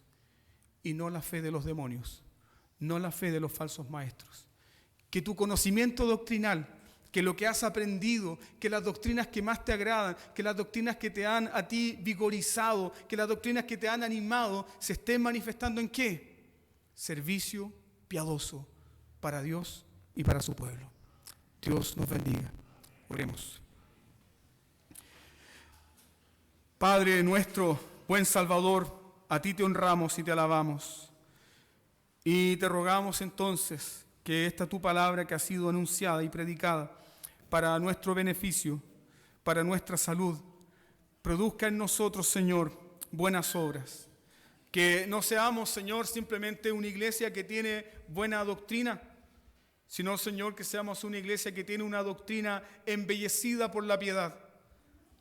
y no la fe de los demonios, no la fe de los falsos maestros. Que tu conocimiento doctrinal, que lo que has aprendido, que las doctrinas que más te agradan, que las doctrinas que te han a ti vigorizado, que las doctrinas que te han animado, se estén manifestando ¿en qué? Servicio piadoso para Dios y para su pueblo. Dios nos bendiga. Oremos. Padre nuestro, buen Salvador, a ti te honramos y te alabamos. Y te rogamos entonces que esta tu palabra que ha sido anunciada y predicada para nuestro beneficio, para nuestra salud, produzca en nosotros, Señor, buenas obras. Que no seamos, Señor, simplemente una iglesia que tiene buena doctrina, sino, Señor, que seamos una iglesia que tiene una doctrina embellecida por la piedad,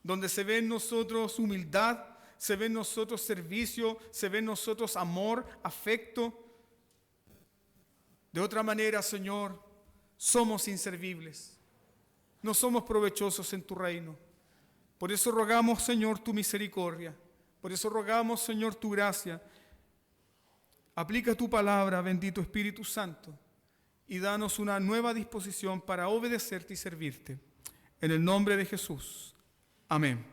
donde se ve en nosotros humildad, se ve en nosotros servicio, se ve en nosotros amor, afecto. De otra manera, Señor, somos inservibles, no somos provechosos en tu reino. Por eso rogamos, Señor, tu misericordia. Por eso rogamos, Señor, tu gracia. Aplica tu palabra, bendito Espíritu Santo, y danos una nueva disposición para obedecerte y servirte. En el nombre de Jesús. Amén.